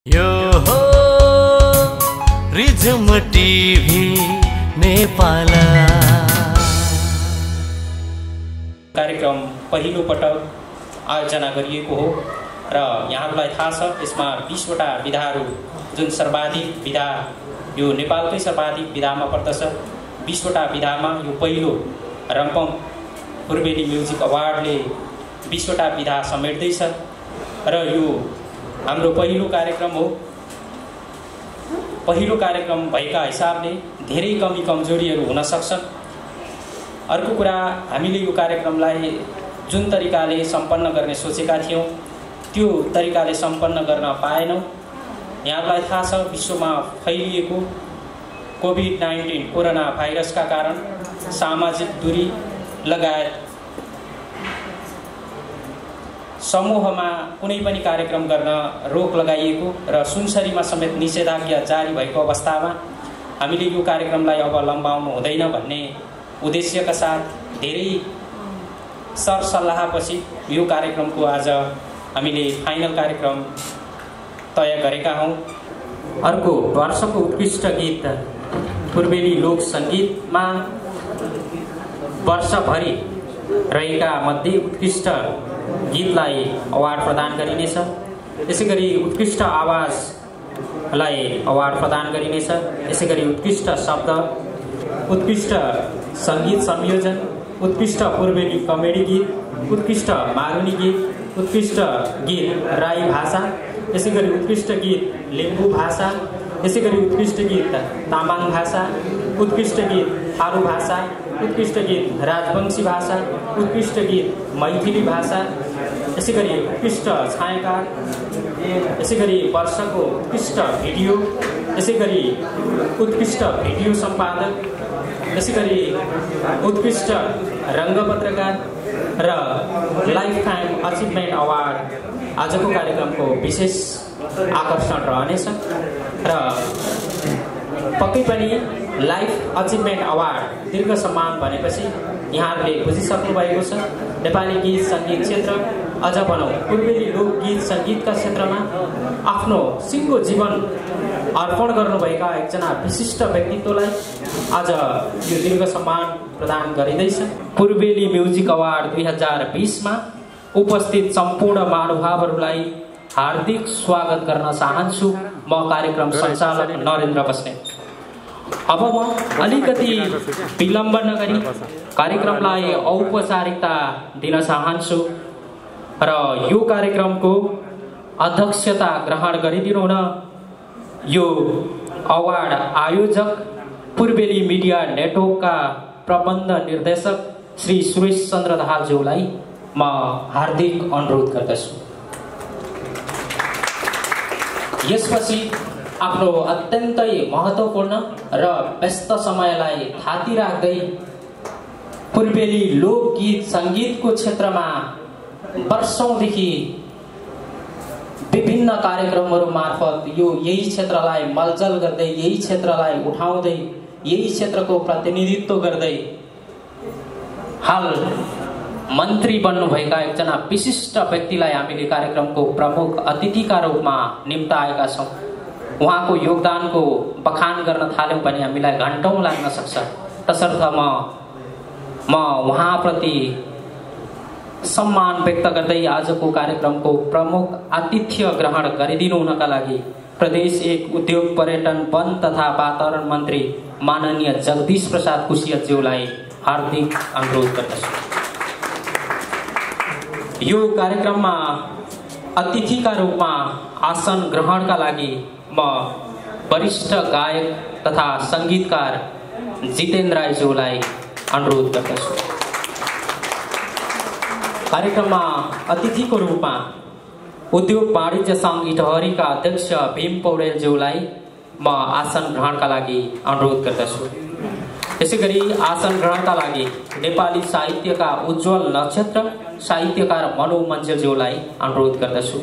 यो हो regime TV Nepal कार्यक्रम पहिलो पटक आयोजना गरिएको हो र यहाँहरूलाई थाहा छ यसमा 20 वटा विधाहरू जुन सर्वाधिक विधा यो नेपालकै सर्वाधिक विधामा पर्दछ। 20 वटा विधामा यो पहिलो रम्पम पूर्वेली म्युजिक अवार्डले 20 वटा विधा समेट्दैछ र यो हाम्रो पहिलो कार्यक्रम हो। पहिलो कार्यक्रम भएका हिसाबले धेरै कमी कमजोरीहरू हुन सक्छन्। अर्को कुरा, हामीले यो कार्यक्रमलाई जुन तरिकाले सम्पन्न गर्ने सोचेका थियौं त्यो तरिकाले सम्पन्न गर्न पाएनौं। यहाँलाई थाहा छ विश्वमा फैलिएको कोभिड-19 कोरोना भाइरसका कारण सामाजिक दूरी लगायत समूहमा कुनै पनि कार्यक्रम गर्न रोक लगाइएको र सुनसरीमा समेत निषेधाज्ञा जारी भएको अवस्थामा हामीले यो कार्यक्रमलाई अब लम्बाउनु हुँदैन भन्ने उद्देश्यका साथ धेरै सरसल्लाहपछि यो कार्यक्रमको आज हामीले फाइनल कार्यक्रम तय गरेका हौं। अर्को वर्षको उत्कृष्ट गीत पूर्वेली लोक संगीतमा वर्षभरि रहेका मध्ये उत्कृष्ट गीतलाई अवार्ड प्रदान गरिनेछ। यसैगरी उत्कृष्ट आवाजलाई अवार्ड प्रदान गरिनेछ। यसैगरी उत्कृष्ट शब्द, उत्कृष्ट संगीत संयोजन, उत्कृष्ट पूर्वेली कमेडी गीत, उत्कृष्ट मारुनी गीत, उत्कृष्ट गीत राई भाषा, यसैगरी उत्कृष्ट गीत लिम्बू भाषा, यसैगरी उत्कृष्ट गीत तामाङ भाषा, उत्कृष्ट गीत थारू भाषा, उत्कृष्ट गीत राजवंशी भाषा, उत्कृष्ट गीत मैथिली भाषा, यसैगरी उत्कृष्ट छायाकार, यसैगरी वर्षको उत्कृष्ट भिडियो, यसैगरी उत्कृष्ट भिडियो सम्पादक, यसैगरी उत्कृष्ट रङ्गपत्रकार र लाइफ टाइम अचिभमेन्ट अवार्ड आजको कार्यक्रमको विशेष आकर्षण रहनेछ। र पक्कै पनि लाइफ अचिभमेन्ट अवार्ड दीर्घ सम्मान भनेपछि यहाँहरूले बुझिसक्नु भएको छ। नेपाली गीत सङ्गीत क्षेत्र, अझ भनौँ पूर्वेली लोकगीत सङ्गीतका क्षेत्रमा आफ्नो सिङ्गो जीवन अर्पण गर्नुभएका एकजना विशिष्ट व्यक्तित्वलाई आज यो दीर्घ सम्मान प्रदान गरिँदैछ। पूर्वेली म्युजिक अवार्ड 2020 मा उपस्थित सम्पूर्ण महानुभावहरूलाई हार्दिक स्वागत गर्न चाहन्छु। म कार्यक्रम सञ्चालक नरेन्द्र बस्नेत। अब म अलिकति विलम्ब नगरी कार्यक्रमलाई औपचारिकता दिन चाहन्छु र यो कार्यक्रमको अध्यक्षता ग्रहण गरिदिनुहुन यो अवार्ड आयोजक पूर्वेली मिडिया नेटवर्कका प्रबन्ध निर्देशक श्री सुरेश चन्द्र दाहालज्यूलाई म हार्दिक अनुरोध गर्दछु। यसपछि आफ्नो अत्यन्तै महत्त्वपूर्ण र व्यस्त समयलाई थाती राख्दै पूर्वेली लोकगीत सङ्गीतको क्षेत्रमा वर्षौंदेखि विभिन्न कार्यक्रमहरू मार्फत यही क्षेत्रलाई मलजल गर्दै, यही क्षेत्रलाई उठाउँदै, यही क्षेत्रको प्रतिनिधित्व गर्दै हाल मन्त्री बन्नुभएका एकजना विशिष्ट व्यक्तिलाई हामीले कार्यक्रमको प्रमुख अतिथिका रूपमा निम्ताएका छौँ। उहाँको योगदानको बखान गर्न थाल्यौँ भने हामीलाई घण्टौँ लाग्न सक्छ। तसर्थ म उहाँप्रति सम्मान व्यक्त गर्दै आजको कार्यक्रमको प्रमुख आतिथ्य ग्रहण गरिदिनु हुनका लागि प्रदेश 1 उद्योग पर्यटन वन तथा वातावरण मन्त्री माननीय जगदीश प्रसाद कुसियतज्यूलाई हार्दिक अनुरोध गर्दछु। यो कार्यक्रममा अतिथिका रूपमा आसन ग्रहणका लागि म वरिष्ठ गायक तथा सङ्गीतकार जितेन्द्र राईज्यूलाई अनुरोध गर्दछु। कार्यक्रममा अतिथिको रूपमा उद्योग वाणिज्य सङ्घ इटहरीका अध्यक्ष भीम पौडेलज्यूलाई म आसन ग्रहणका लागि अनुरोध गर्दछु। यसैगरी आसन ग्रहणका लागि नेपाली साहित्यका उज्जवल नक्षत्र साहित्यकार मनु मञ्जलज्यूलाई अनुरोध गर्दछु।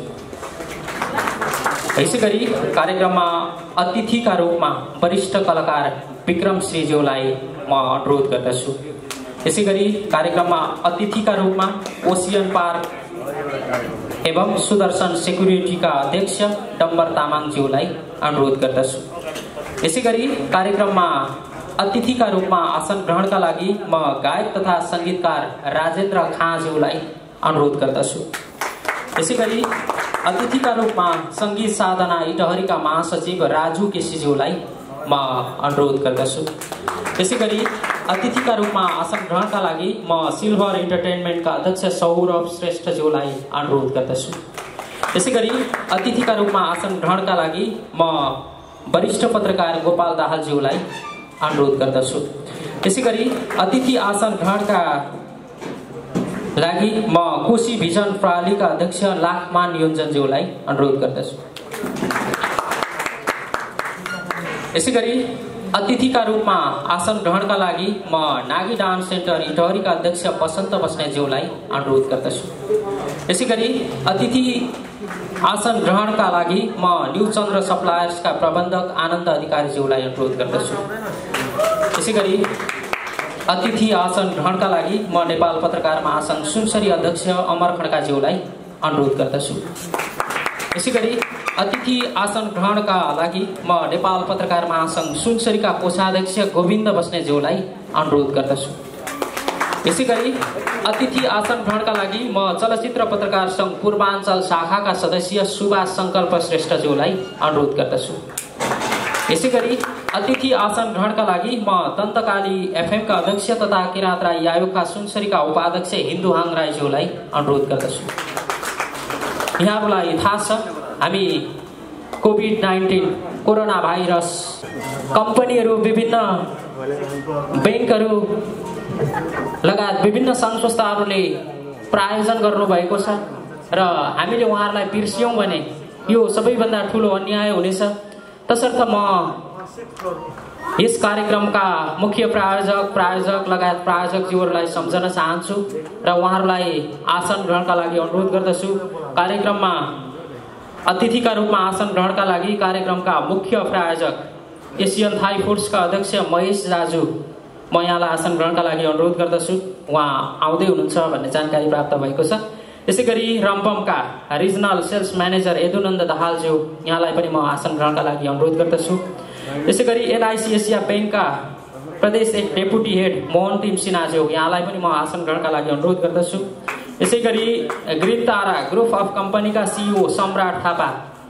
यसैगरी कार्यक्रममा अतिथिका रूपमा वरिष्ठ कलाकार विक्रम श्रीज्यूलाई म अनुरोध गर्दछु। यसैगरी कार्यक्रममा अतिथिका रूपमा ओसियन पार्क एवं सुदर्शन सेक्युरिटीका अध्यक्ष डम्बर तामाङज्यूलाई अनुरोध गर्दछु। यसैगरी कार्यक्रममा अतिथिका रूपमा आसन ग्रहणका लागि म गायक तथा संगीतकार राजेन्द्र खाँज्यूलाई अनुरोध गर्दछु। यसैगरी अतिथिका रूपमा संगीत साधना इटहरीका महासचिव राजु केसीज्यूलाई म अनुरोध गर्दछु। यसैगरी अतिथिका रूपमा आसन ग्रहणका लागि म सिल्भर इन्टरटेनमेन्टका अध्यक्ष सौरभ श्रेष्ठज्यूलाई अनुरोध गर्दछु। यसैगरी अतिथिका रूपमा आसन ग्रहणका लागि म वरिष्ठ पत्रकार गोपाल दाहालज्यूलाई अनुरोध गर्दछु। यसैगरी अतिथि आसन ग्रहणका लागि म कोशी भिजन प्रणालीका अध्यक्ष लाखमान योन्जनज्यूलाई अनुरोध गर्दछु। यसैगरी अतिथिका रूपमा आसन ग्रहणका लागि म नागी डान्स सेन्टर इटहरीका अध्यक्ष बसन्त बस्नेतज्यूलाई अनुरोध गर्दछु। यसैगरी अतिथि आसन ग्रहणका लागि म न्यू चन्द्र सप्लायर्सका प्रबन्धक आनन्द अधिकारीज्यूलाई अनुरोध गर्दछु। यसैगरी अतिथि आसन ग्रहणका लागि म नेपाल पत्रकार महासङ्घ सुनसरी अध्यक्ष अमर खड्काज्यूलाई अनुरोध गर्दछु। यसैगरी अतिथि आसन ग्रहणका लागि म नेपाल पत्रकार महासङ्घ सुनसरीका कोषाध्यक्ष गोविन्द बस्नेतज्यूलाई अनुरोध गर्दछु। यसैगरी अतिथि आसन ग्रहणका लागि म चलचित्र पत्रकार सङ्घ पूर्वाञ्चल शाखाका सदस्य सुभाष सङ्कल्प श्रेष्ठज्यूलाई अनुरोध गर्दछु। यसैगरी अतिथि आसन ग्रहणका लागि म दन्तकाली एफएमका अध्यक्ष तथा किराँत राई आयोगका सुनसरीका उपाध्यक्ष हिन्दुहाङ राईज्यूलाई अनुरोध गर्दछु। यहाँहरूलाई थाहा छ हामी कोभिड-19 कोरोना भाइरस कम्पनीहरू विभिन्न ब्याङ्कहरू लगायत विभिन्न सङ्घ संस्थाहरूले प्रायोजन गर्नुभएको छ र हामीले उहाँहरूलाई बिर्स्यौँ भने यो सबैभन्दा ठुलो अन्याय हुनेछ। तसर्थ म यस कार्यक्रमका मुख्य प्रायोजक लगायत प्रायोजकज्यूहरूलाई सम्झन चाहन्छु र उहाँहरूलाई आसन ग्रहणका लागि अनुरोध गर्दछु। कार्यक्रममा अतिथिका रूपमा आसन ग्रहणका लागि कार्यक्रमका मुख्य प्रायोजक एसियन थाई फुड्सका अध्यक्ष महेश दाजु म यहाँलाई आसन ग्रहणका लागि अनुरोध गर्दछु। उहाँ आउँदै हुनुहुन्छ भन्ने जानकारी प्राप्त भएको छ। यसैगरी रम्पमका रिजनल सेल्स म्यानेजर यदुनन्द दाहालज्यू यहाँलाई पनि म आसन ग्रहणका लागि अनुरोध गर्दछु। यसैगरी एलआइसी एसिया ब्याङ्कका प्रदेश एक डेपुटी हेड मोहन टिम सिन्हाज्यू यहाँलाई पनि म आसन ग्रहणका लागि अनुरोध गर्दछु। यसैगरी ग्रिन तारा ग्रुप अफ कम्पनीका सिइओ सम्राट थापा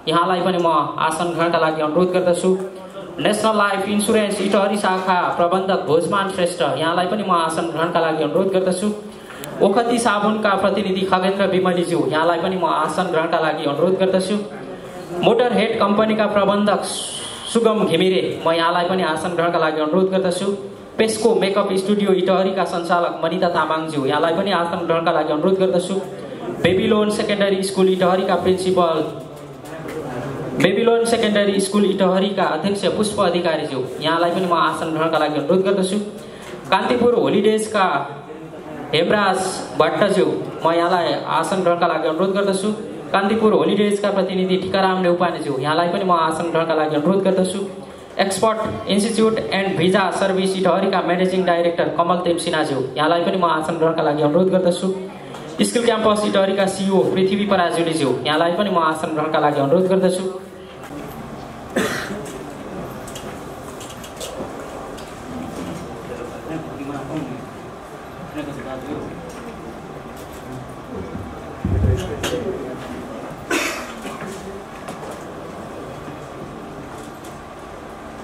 यहाँलाई पनि म आसन ग्रहणका लागि अनुरोध गर्दछु। नेसनल लाइफ इन्सुरेन्स इटहरी शाखा प्रबन्धक भोजमान श्रेष्ठ यहाँलाई पनि म आसन ग्रहणका लागि अनुरोध गर्दछु। ओखती साबुनका प्रतिनिधि खगेन्द्र विमलीज्यू यहाँलाई पनि म आसन ग्रहणका लागि अनुरोध गर्दछु। मोटर हेड कम्पनीका प्रबन्धक सुगम घिमिरे म यहाँलाई पनि आसन ग्रहणका लागि अनुरोध गर्दछु। पेस्को मेकअप स्टुडियो इटहरीका सञ्चालक मनिता तामाङज्यू यहाँलाई पनि आसन ग्रहणका लागि अनुरोध गर्दछु। बेबिलोन सेकेन्डरी स्कुल इटहरीका प्रिन्सिपल बेबिलोन सेकेन्डरी स्कुल इटहरीका अध्यक्ष पुष्प अधिकारीज्यू यहाँलाई पनि म आसन ग्रहणका लागि अनुरोध गर्दछु। कान्तिपुर होलिडेजका हेमराज भट्टज्यू म यहाँलाई आसन ग्रहणका लागि अनुरोध गर्दछु। कान्तिपुर होलिडेजका प्रतिनिधि टिकाराम नेउपानेज्यू यहाँलाई पनि म आसन ग्रहणका लागि अनुरोध गर्दछु। Expert institute and visa service इटहरीका म्यानेजिङ डाइरेक्टर कमल देव सिन्हाज्यू यहाँलाई पनि म आसन ग्रहणका लागि अनुरोध गर्दछु। स्किल क्याम्पस इटहरीका सिइओ पृथ्वी पराजुलीज्यू यहाँलाई पनि म आसन ग्रहणका लागि अनुरोध गर्दछु।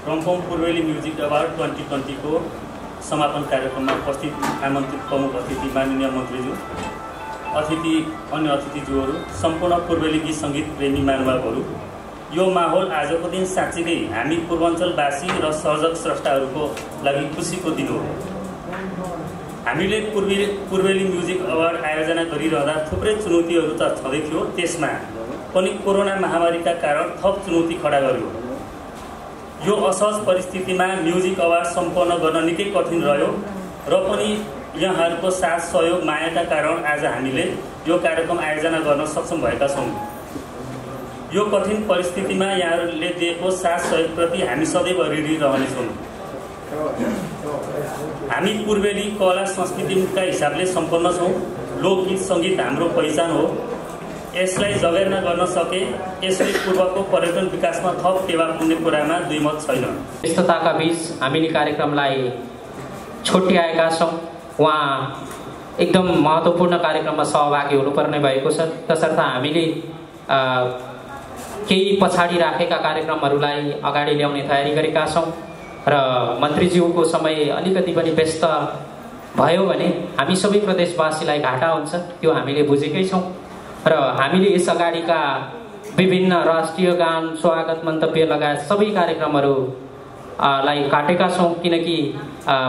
रम्फम पूर्वेली म्युजिक अवार्ड 2020 को समापन कार्यक्रममा उपस्थित आमन्त्रित प्रमुख अतिथि माननीय मन्त्रीज्यू, अतिथि अन्य अतिथिज्यूहरू, सम्पूर्ण पूर्वेली गीत सङ्गीत प्रेमी महानुभावहरू, यो माहौल आजको दिन साँच्चीकै हामी पूर्वाञ्चलवासी र सर्जक स्रष्टाहरूको लागि खुसीको दिन हो। हामीले पूर्वेली म्युजिक अवार्ड आयोजना गरिरहँदा थुप्रै चुनौतीहरू त छँदै थियो, त्यसमा पनि कोरोना महामारीका कारण थप चुनौती खडा गर्यो। यो असहज परिस्थितिमा म्युजिक अवार्ड सम्पन्न गर्न निकै कठिन रह्यो र पनि यहाँहरूको साथ सहयोग मायाका कारण आज हामीले यो कार्यक्रम आयोजना गर्न सक्षम भएका छौँ। यो कठिन परिस्थितिमा यहाँहरूले दिएको साथ सहयोगप्रति हामी सदैव ऋणी रहनेछौँ। हामी पूर्वेली कला संस्कृतिका हिसाबले सम्पन्न छौँ। लोकगीत सङ्गीत हाम्रो पहिचान हो। यसलाई जगेर्ना गर्न सके यसले पूर्वको पर्यटन विकासमा थप टेवा पुग्ने कुरामा दुई मत छैन। व्यस्तताका बीच हामीले कार्यक्रमलाई छुट्याएका छौँ। उहाँ एकदम महत्त्वपूर्ण कार्यक्रममा सहभागी हुनुपर्ने भएको छ, तसर्थ हामीले केही पछाडि राखेका कार्यक्रमहरूलाई अगाडि ल्याउने तयारी गरेका छौँ र मन्त्रीज्यूको समय अलिकति पनि व्यस्त भयो भने हामी सबै प्रदेशवासीलाई घाटा हुन्छ, त्यो हामीले बुझेकै छौँ र हामीले यस अगाडिका विभिन्न राष्ट्रिय गान, स्वागत मन्तव्य लगायत सबै कार्यक्रमहरूलाई काटेका छौँ, किनकि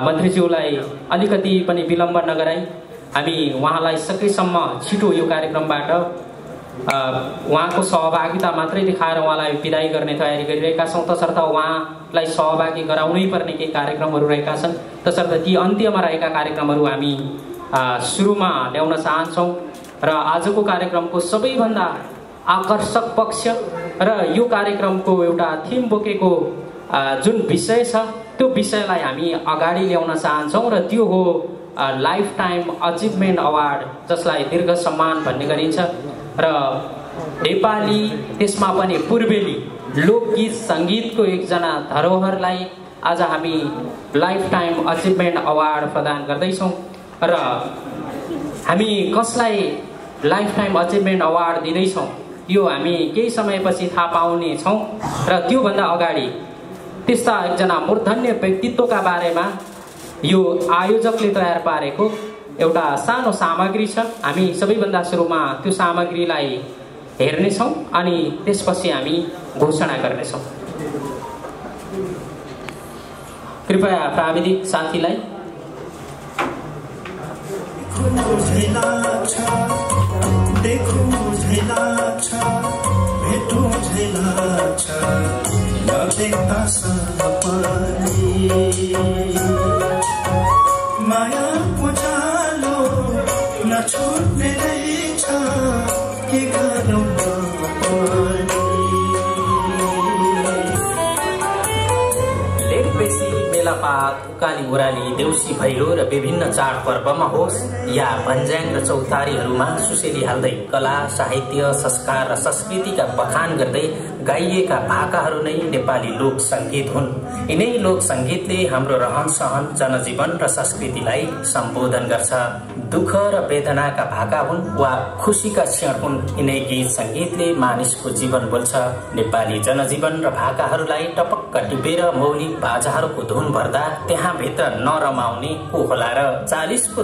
मन्त्रीज्यूलाई अलिकति पनि विलम्ब नगराई हामी उहाँलाई सकेसम्म छिटो यो कार्यक्रमबाट उहाँको सहभागिता मात्रै देखाएर उहाँलाई विदाई गर्ने तयारी गरिरहेका छौँ। तसर्थ उहाँलाई सहभागी गराउनै पर्ने केही कार्यक्रमहरू रहेका छन्, तसर्थ ती अन्त्यमा रहेका कार्यक्रमहरू हामी सुरुमा ल्याउन चाहन्छौँ र आजको कार्यक्रमको सबैभन्दा आकर्षक पक्ष र यो कार्यक्रमको एउटा थिम बोकेको जुन विषय छ त्यो विषयलाई हामी अगाडि ल्याउन चाहन्छौँ र त्यो हो लाइफ टाइम अचिभमेन्ट अवार्ड, जसलाई दीर्घ सम्मान भन्ने गरिन्छ र नेपाली त्यसमा पनि पूर्वेली लोकगीत सङ्गीतको एकजना धरोहरलाई आज हामी लाइफ टाइम अचिभमेन्ट अवार्ड प्रदान गर्दैछौँ र हामी कसलाई लाइफ टाइम अचिभमेन्ट अवार्ड दिँदैछौँ यो हामी केही समयपछि थाहा पाउने छौँ र त्योभन्दा अगाडि त्यस्ता एकजना मूर्धन्य व्यक्तित्वका बारेमा यो आयोजकले तयार पारेको एउटा सानो सामग्री छ। हामी सबैभन्दा सुरुमा त्यो सामग्रीलाई हेर्नेछौँ अनि त्यसपछि हामी घोषणा गर्नेछौँ। कृपया प्राविधिक साथीलाई माया पुजालो नछुट्ने रहेछ के गरौँ लेकबेसी, मेलापात, उकाली ओराली, देउसी भैलो र विभिन्न चाडपर्वमा होस् या भन्ज्याङ र चौतारीहरूमा सुसेली हाल्दै कला, साहित्य, संस्कार र संस्कृतिका बखान गर्दै गाइएका भाकाहरू नै नेपाली लोक सङ्गीत हुन्। यिनै लोक सङ्गीतले हाम्रो रहन सहन, जनजीवन र संस्कृतिलाई सम्बोधन गर्छ। दुःख र वेदनाका भाका हुन् वा खुसीका क्षण हुन्, यिनै गीत सङ्गीतले मानिसको जीवन बोल्छ। नेपाली जनजीवन र भाकाहरूलाई टपक्क टिपेर मौलिक बाजाहरूको धुन भर्दा त्यहाँ भित्र नरमाउने को होला र 40को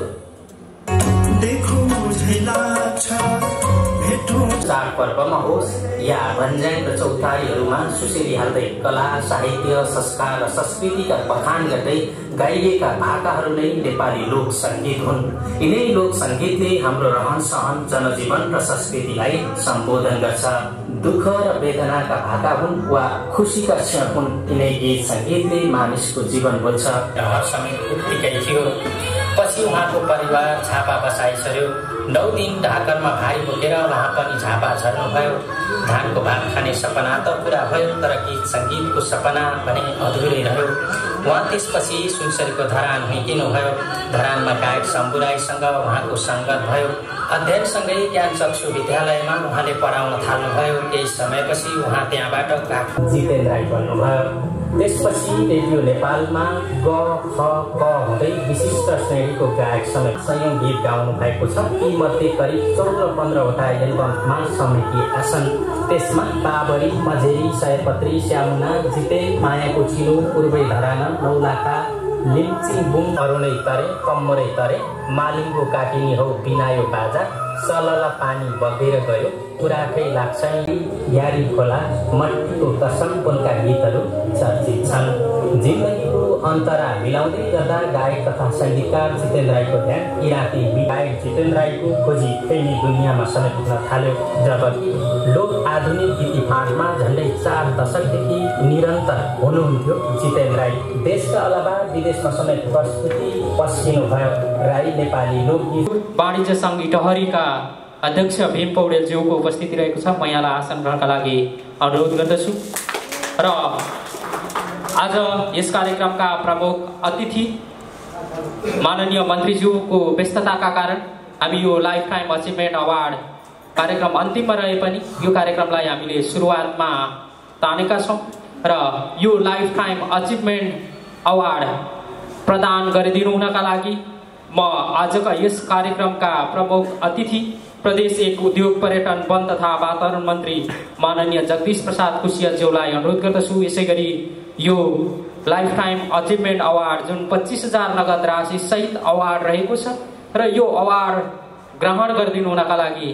चाडपर्वमा होस् या भन्ज्याङ र चौतारीहरूमा सुसेली हाल्दै कला, साहित्य, संस्कार र संस्कृतिका बखान गर्दै गाइएका भाकाहरू नै नेपाली लोक सङ्गीत हुन्। यिनै लोक सङ्गीतले हाम्रो रहन सहन, जनजीवन र संस्कृतिलाई सम्बोधन गर्छ। दुःख र वेदनाका भाका हुन् वा खुसीका क्षण हुन्, यिनै गीत सङ्गीतले मानिसको जीवन बोल्छ। समय उत्तिकै थियो। पछि उहाँको परिवार झापा बसाइसक्यो। 9 दिन ढाकरमा भाइ बोकेर उहाँ पनि झापा झर्नुभयो। धानको भात खाने सपना त पुरा भयो, तर गीत सङ्गीतको सपना भने अधुरै रह्यो। उहाँ त्यसपछि सुनसरीको धरान हिँड्नुभयो। धरानमा गायक शम्भु राईसँग उहाँको सङ्गत भयो। अध्ययनसँगै ज्ञानचक्षु विद्यालयमा उहाँले पढाउन थाल्नुभयो। केही समयपछि उहाँ त्यहाँबाट जितेन्द्र राई बन्नुभयो। त्यसपछि रेडियो नेपालमा ग ख क हुँदै विशिष्ट श्रेणीको गायक समेत सयौं गीत गाउनु भएको छ। यी मध्ये करिब 14-15वटा एल्बममा समेटिएका छन्। त्यसमा बाबरी, मझेरी, सयपत्री, श्यामुना, जिते, मायाको चिलो, पूर्वै धरान, नौलाखा, लिम्ची बुङ, अरुणै तरे, कम्मरै तरे, मालिङ्गो काटिनी हौ बिनायो बाजा, सलला पानी बगेर गयो, पुराखै लाग्छ, यारी खोला, मट्टीको कसम उनका गीतहरू चर्चित छन्। जिन्दगीको अन्तरा मिलाउँदै गर्दा गायक तथा सङ्गीतकार जितेन्द्र राईको ध्यान किराँती गायक जितेन्द्र राईको खोजी खेल्ने दुनियाँमा समेत हुन थाल्यो। जबकि लोक आधुनिक गीती फाँटमा झन्डै 4 दशकदेखि निरन्तर हुनुहुन्थ्यो जितेन्द्र राई। देशका अलावा विदेशमा समेत प्रस्तुति पस्किनुभयो। राई नेपाली लोकगीत वाणिज्य सङ्घ इटहरीका अध्यक्ष भीम पौडेलज्यूको उपस्थिति रहेको छ। म यहाँलाई आसन ग्रहणका लागि अनुरोध गर्दछु। र आज यस कार्यक्रमका प्रमुख अतिथि माननीय मन्त्रीज्यूको व्यस्तताका कारण हामी यो लाइफ टाइम अचिभमेन्ट अवार्ड कार्यक्रम अन्तिममा रहे पनि यो कार्यक्रमलाई हामीले सुरुवातमा तानेका छौँ र यो लाइफ टाइम अचिभमेन्ट अवार्ड प्रदान गरिदिनु हुनका लागि म आजका यस कार्यक्रमका प्रमुख अतिथि प्रदेश 1 उद्योग पर्यटन वन तथा वातावरण मन्त्री माननीय जगदीश प्रसाद कुसियाज्यूलाई अनुरोध गर्दछु। यसैगरी यो लाइफ टाइम अचिभमेन्ट अवार्ड जुन 25,000 नगद राशि सहित अवार्ड रहेको छ र यो अवार्ड ग्रहण गरिदिनु हुनका लागि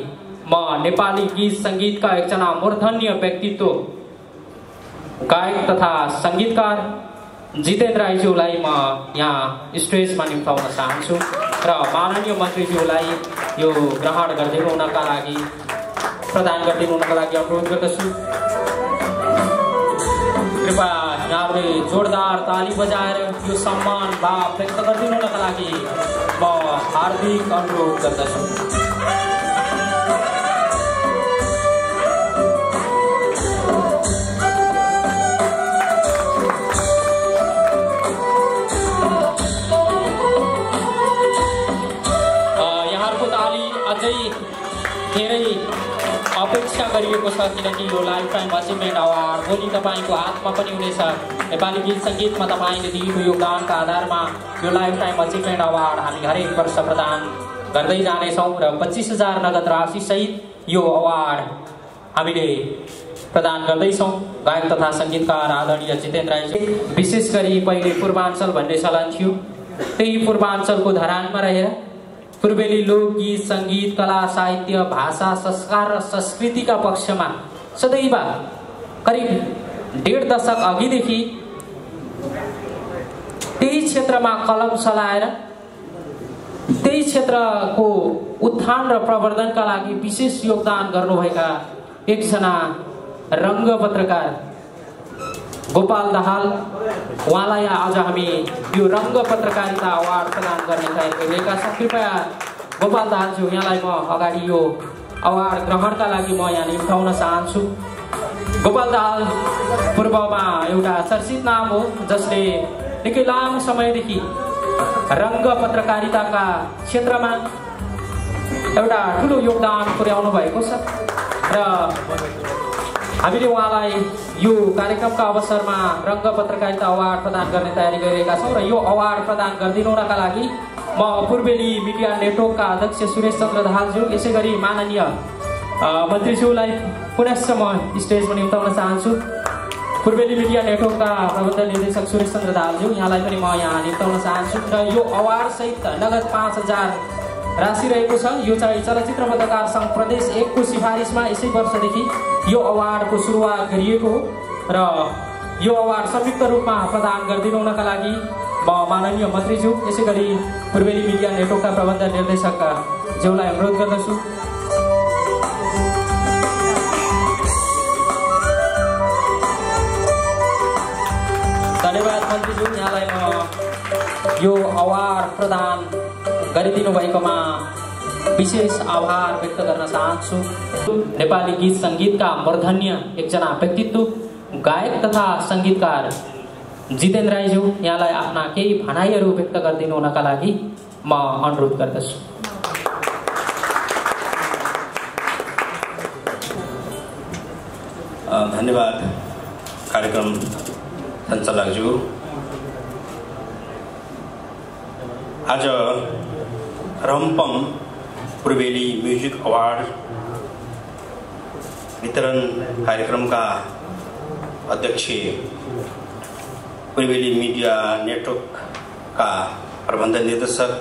म नेपाली गीत संगीतका एकजना मूर्धन्य व्यक्तित्व गायक तथा संगीतकार जितेन्द्र राईज्यूलाई म यहाँ स्टेजमा निम्ताउन चाहन्छु र माननीय मन्त्रीज्यूलाई यो ग्रहण गरिदिनु हुनका लागि प्रदान गरिदिनु हुनका लागि अनुरोध गर्दछु। कृपया यहाँहरूले जोरदार ताली बजाएर यो सम्मान भाव व्यक्त गरिदिनु हुनका लागि म हार्दिक अनुरोध गर्दछु। धेरै अपेक्षा गरिएको छ किनकि यो लाइफ टाइम अचिभमेन्ट अवार्ड भोलि तपाईँको हातमा पनि हुनेछ। नेपाली गीत सङ्गीतमा तपाईँले दिएको योगदानका आधारमा यो लाइफ टाइम अचिभमेन्ट अवार्ड हामी हरेक वर्ष प्रदान गर्दै जानेछौँ र 25,000 नगद राशि सहित यो अवार्ड हामीले प्रदान गर्दैछौँ। गायक तथा सङ्गीतकार आदरणीय जितेन्द्र राईजी, विशेष गरी पहिले पूर्वाञ्चल भन्ने चलन थियो, त्यही पूर्वाञ्चलको धरानमा रहेर पूर्वेली लोकगीत संगीत कला साहित्य भाषा संस्कार र संस्कृतिका पक्षमा सदैव करिब 1.5 दशक अघिदेखि त्यही क्षेत्रमा कलम चलाएर त्यही क्षेत्रको उत्थान र प्रवर्धनका लागि विशेष योगदान गर्नुभएका एकजना रङ्ग पत्रकार गोपाल दाहाल, उहाँलाई आज हामी यो रङ्ग पत्रकारिता अवार्ड प्रदान गर्ने तयारी गरिरहेका छौँ। कृपया गोपाल दाहालज्यू, यहाँलाई म अगाडि यो अवार्ड ग्रहणका लागि म यहाँ निम्ताउन चाहन्छु। गोपाल दाहाल पूर्वमा एउटा चर्चित नाम हो जसले निकै लामो समयदेखि रङ्ग पत्रकारिताका क्षेत्रमा एउटा ठुलो योगदान पुर्याउनु भएको छ र हामीले उहाँलाई यो कार्यक्रमका अवसरमा रङ्ग पत्रकारिता अवार्ड प्रदान गर्ने तयारी गरिरहेका छौँ र यो अवार्ड प्रदान गरिदिनु हुनका लागि म पूर्वेली मिडिया नेटवर्कका अध्यक्ष सुरेश चन्द्र दाहालज्यू, यसै गरी माननीय मन्त्रीज्यूलाई पुनश्च म स्टेजमा निम्ताउन चाहन्छु। पूर्वेली मिडिया नेटवर्कका प्रबन्ध निर्देशक सुरेश चन्द्र दाहालज्यू, यहाँलाई पनि म यहाँ निम्ताउन चाहन्छु र यो अवार्ड सहित नगद 5,000 राशि रहेको छ। यो चाहिँ चलचित्र पत्रकार सङ्घ प्रदेश 1 को सिफारिसमा यसै वर्षदेखि यो अवार्डको सुरुवात गरिएको हो र यो अवार्ड संयुक्त रूपमा प्रदान गरिदिनु हुनका लागि म माननीय मन्त्रीज्यू यसै गरी पूर्वेली मिडिया नेटवर्कका प्रबन्ध निर्देशक ज्यूलाई अनुरोध गर्दछु। धन्यवाद मन्त्रीज्यू, यहाँलाई म यो अवार्ड प्रदान गरिदिनु भएकोमा विशेष आभार व्यक्त गर्न चाहन्छु। नेपाली गीत संगीतका मूर्धन्य एकजना व्यक्तित्व गायक तथा संगीतकार जितेन्द्र राईज्यू, यहाँलाई आफ्ना केही भनाइहरू व्यक्त गरिदिनु हुनका लागि म अनुरोध गर्दछु। धन्यवाद कार्यक्रम सञ्चालकज्यू। आज रम्पम पूर्वेली म्युजिक अवार्ड वितरण कार्यक्रमका अध्यक्ष पूर्वेली मिडिया नेटवर्कका प्रबन्ध निर्देशक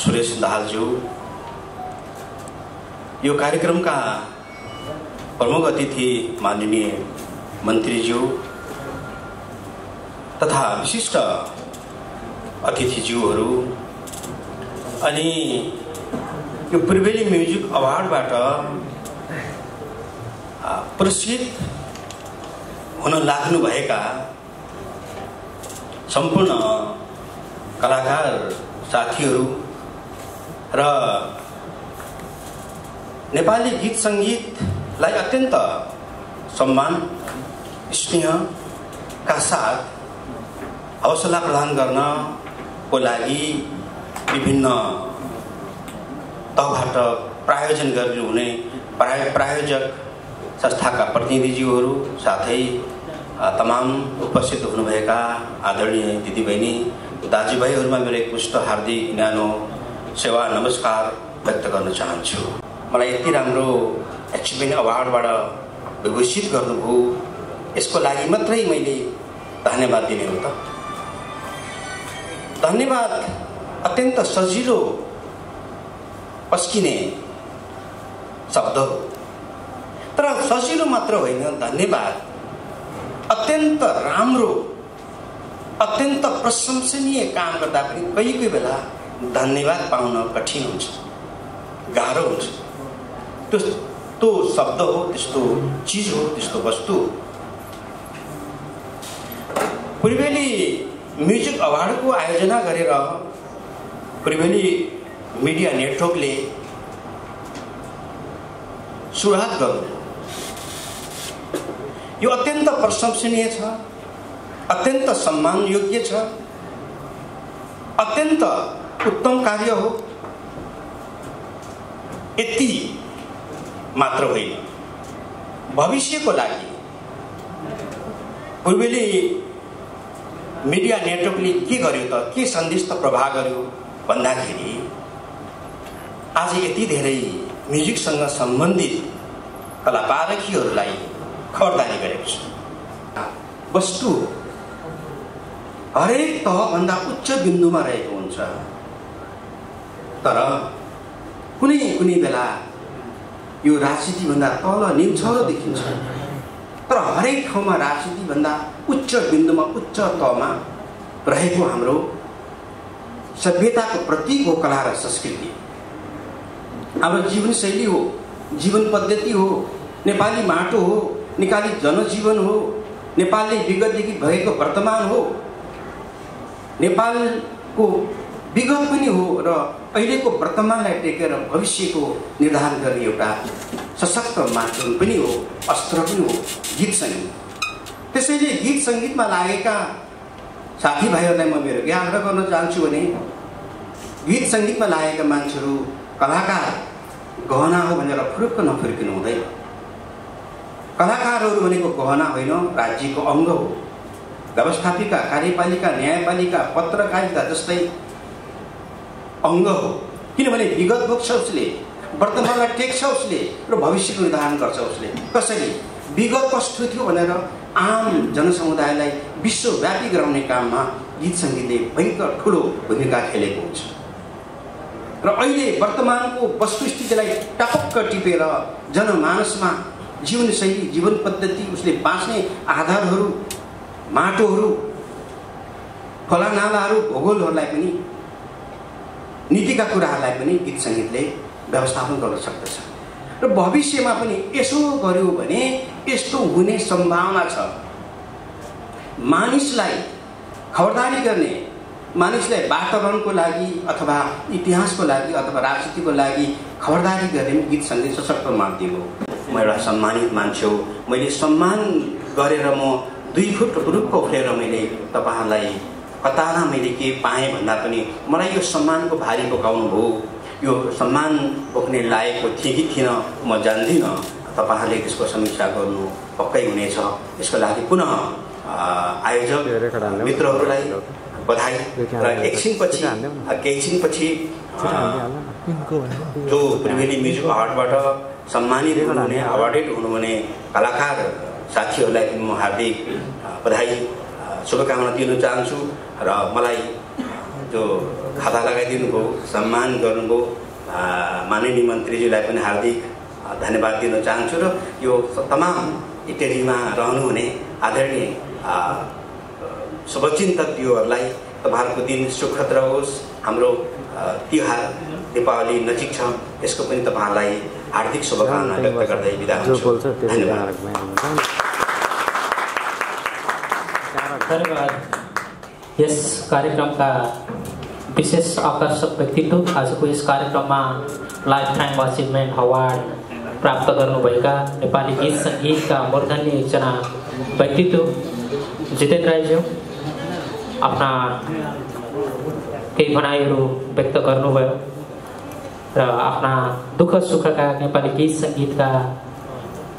सुरेश दाहालज्यू, यो कार्यक्रमका प्रमुख अतिथि माननीय मन्त्रीज्यू तथा विशिष्ट अतिथिज्यूहरू अनि यो पूर्वेली म्युजिक अवार्डबाट पुरस्कृत हुन लाग्नुभएका सम्पूर्ण कलाकार साथीहरू र नेपाली गीत सङ्गीतलाई अत्यन्त सम्मान स्नेहका साथ हौसला प्रदान गर्नको लागि विभिन्न तहबाट प्रायोजन गरिरहने प्रायोजक संस्थाका प्रतिनिधिज्यूहरू साथै तमाम उपस्थित हुनुभएका आदरणीय दिदीबहिनी दाजुभाइहरूमा मेरो एकमुष्ट हार्दिक न्यानो सेवा नमस्कार व्यक्त गर्न चाहन्छु। मलाई यति राम्रो एचिभमेन्ट अवार्डबाट विभूषित गर्नुभयो, यसको लागि मात्रै मैले धन्यवाद दिने हो त। धन्यवाद अत्यन्त सजिलो पस्किने शब्द हो, तर सजिलो मात्र होइन, धन्यवाद अत्यन्त राम्रो अत्यन्त प्रशंसनीय काम गर्दा पनि कहीँ बेला धन्यवाद पाउन कठिन हुन्छ, गाह्रो हुन्छ। त्यो शब्द हो, त्यस्तो चिज हो, त्यस्तो वस्तु हो। पूर्वेली म्युजिक अवार्डको आयोजना गरेर पूर्वेली मिडिया नेटवर्कले सुरुवात गर्नु यो अत्यन्त प्रशंसनीय छ, अत्यन्त सम्मानयोग्य छ, अत्यन्त उत्तम कार्य हो। यति मात्र होइन, भविष्यको लागि पूर्वेली मिडिया नेटवर्कले के गर्यो त, के सन्देश त प्रभाव गर्यो भन्दाखेरि आज यति धेरै म्युजिकसँग सम्बन्धित कलाकारकीहरूलाई खबरदारी गरेको छ। वस्तु हरेक तहभन्दा उच्च बिन्दुमा रहेको हुन्छ, तर कुनै कुनै बेला यो राजनीतिभन्दा तल निम्छौरो देखिन्छ, तर हरेक ठाउँमा राजनीतिभन्दा उच्च बिन्दुमा उच्च तहमा रहेको हाम्रो सभ्यताको प्रतीक हो कला र संस्कृति। हाम्रो जीवनशैली हो, जीवन पद्धति हो, नेपाली माटो हो, नेपाली जनजीवन हो, नेपालले विगतदेखि भएको वर्तमान हो, नेपालको विगत पनि हो र अहिलेको वर्तमानलाई टेकेर भविष्यको निर्धारण गर्ने एउटा सशक्त माध्यम पनि हो, अस्त्र पनि हो गीत सङ्गीत। त्यसैले गीत सङ्गीतमा लागेका साथीभाइहरूलाई म मेरो के आग्रह गर्न चाहन्छु भने गीत सङ्गीतमा लागेका मान्छेहरू कलाकार गहना हो भनेर फुरुक्क नफुर्किनु हुँदैन। कलाकारहरू भनेको गहना होइन, राज्यको अङ्ग हो। व्यवस्थापिका, कार्यपालिका, न्यायपालिका, पत्रकारिता जस्तै अङ्ग हो, किनभने विगत बोक्छ उसले, वर्तमानलाई टेक्छ उसले र भविष्यको निर्धारण गर्छ उसले। कसरी विगत कस्तो थियो भनेर आम जनसमुदायलाई विश्वव्यापी गराउने काममा गीत सङ्गीतले भयङ्कर ठुलो भूमिका खेलेको हुन्छ र अहिले वर्तमानको वस्तुस्थितिलाई टपक्क टिपेर जनमानसमा जीवनशैली, जीवन पद्धति, उसले बाँच्ने आधारहरू, माटोहरू, खोलानालाहरू, भूगोलहरूलाई पनि, नीतिका कुराहरूलाई पनि गीत सङ्गीतले व्यवस्थापन गर्न सक्दछ र भविष्यमा पनि यसो गर्यो भने यस्तो हुने सम्भावना छ। मानिसलाई खबरदारी गर्ने, मानिसलाई वातावरणको लागि अथवा इतिहासको लागि अथवा राजनीतिको लागि खबरदारी गर्ने गीत सङ्गीत सशक्त माध्यम हो। म एउटा सम्मानित मान्छे हो, मैले सम्मान गरेर म 2 फुट रुखको उफ्रेर मैले तपाईँहरूलाई कतारमा मैले के पाएँ भन्दा पनि मलाई यो सम्मानको भारी बोकाउनु भयो। यो सम्मान बोक्ने लायकको थिएँ कि थिएन म जान्दिनँ, तपाईँहरूले त्यसको समीक्षा गर्नु पक्कै हुनेछ। यसको लागि पुनः आयोजक मित्रहरूलाई बधाई र एकछिनपछि जो त्रिवेणी म्युजिक अवार्डबाट सम्मानित हुनुहुने, अवार्डेड हुनुहुने कलाकार साथीहरूलाई पनि म हार्दिक बधाई शुभकामना दिन चाहन्छु र मलाई जो खाता लगाइदिनु भयो, सम्मान गर्नुभयो, माननीय मन्त्रीज्यूलाई पनि हार्दिक धन्यवाद दिन चाहन्छु र यो तमाम इत्यादिमा रहनुहुने आदरणीय शुभचिन्तकहरूलाई तपाईँहरूको दिन सुखद रहोस्। हाम्रो तिहार दीपावली नजिक छ, यसको पनि तपाईँहरूलाई हार्दिक शुभकामना व्यक्त गर्दै बिदा हुन्छु। धन्यवाद। धन्यवाद। यस कार्यक्रमका विशेष आकर्षक व्यक्तित्व, आजको यस कार्यक्रममा लाइफ टाइम अचिभमेन्ट अवार्ड प्राप्त गर्नुभएका नेपाली गीत सङ्गीतका मूर्धन्य एकजना व्यक्तित्व जितेन्द्र राईज्यू आफ्ना केही भनाइहरू व्यक्त गर्नुभयो। र आफ्ना दुःख सुखका नेपाली गीत सङ्गीतका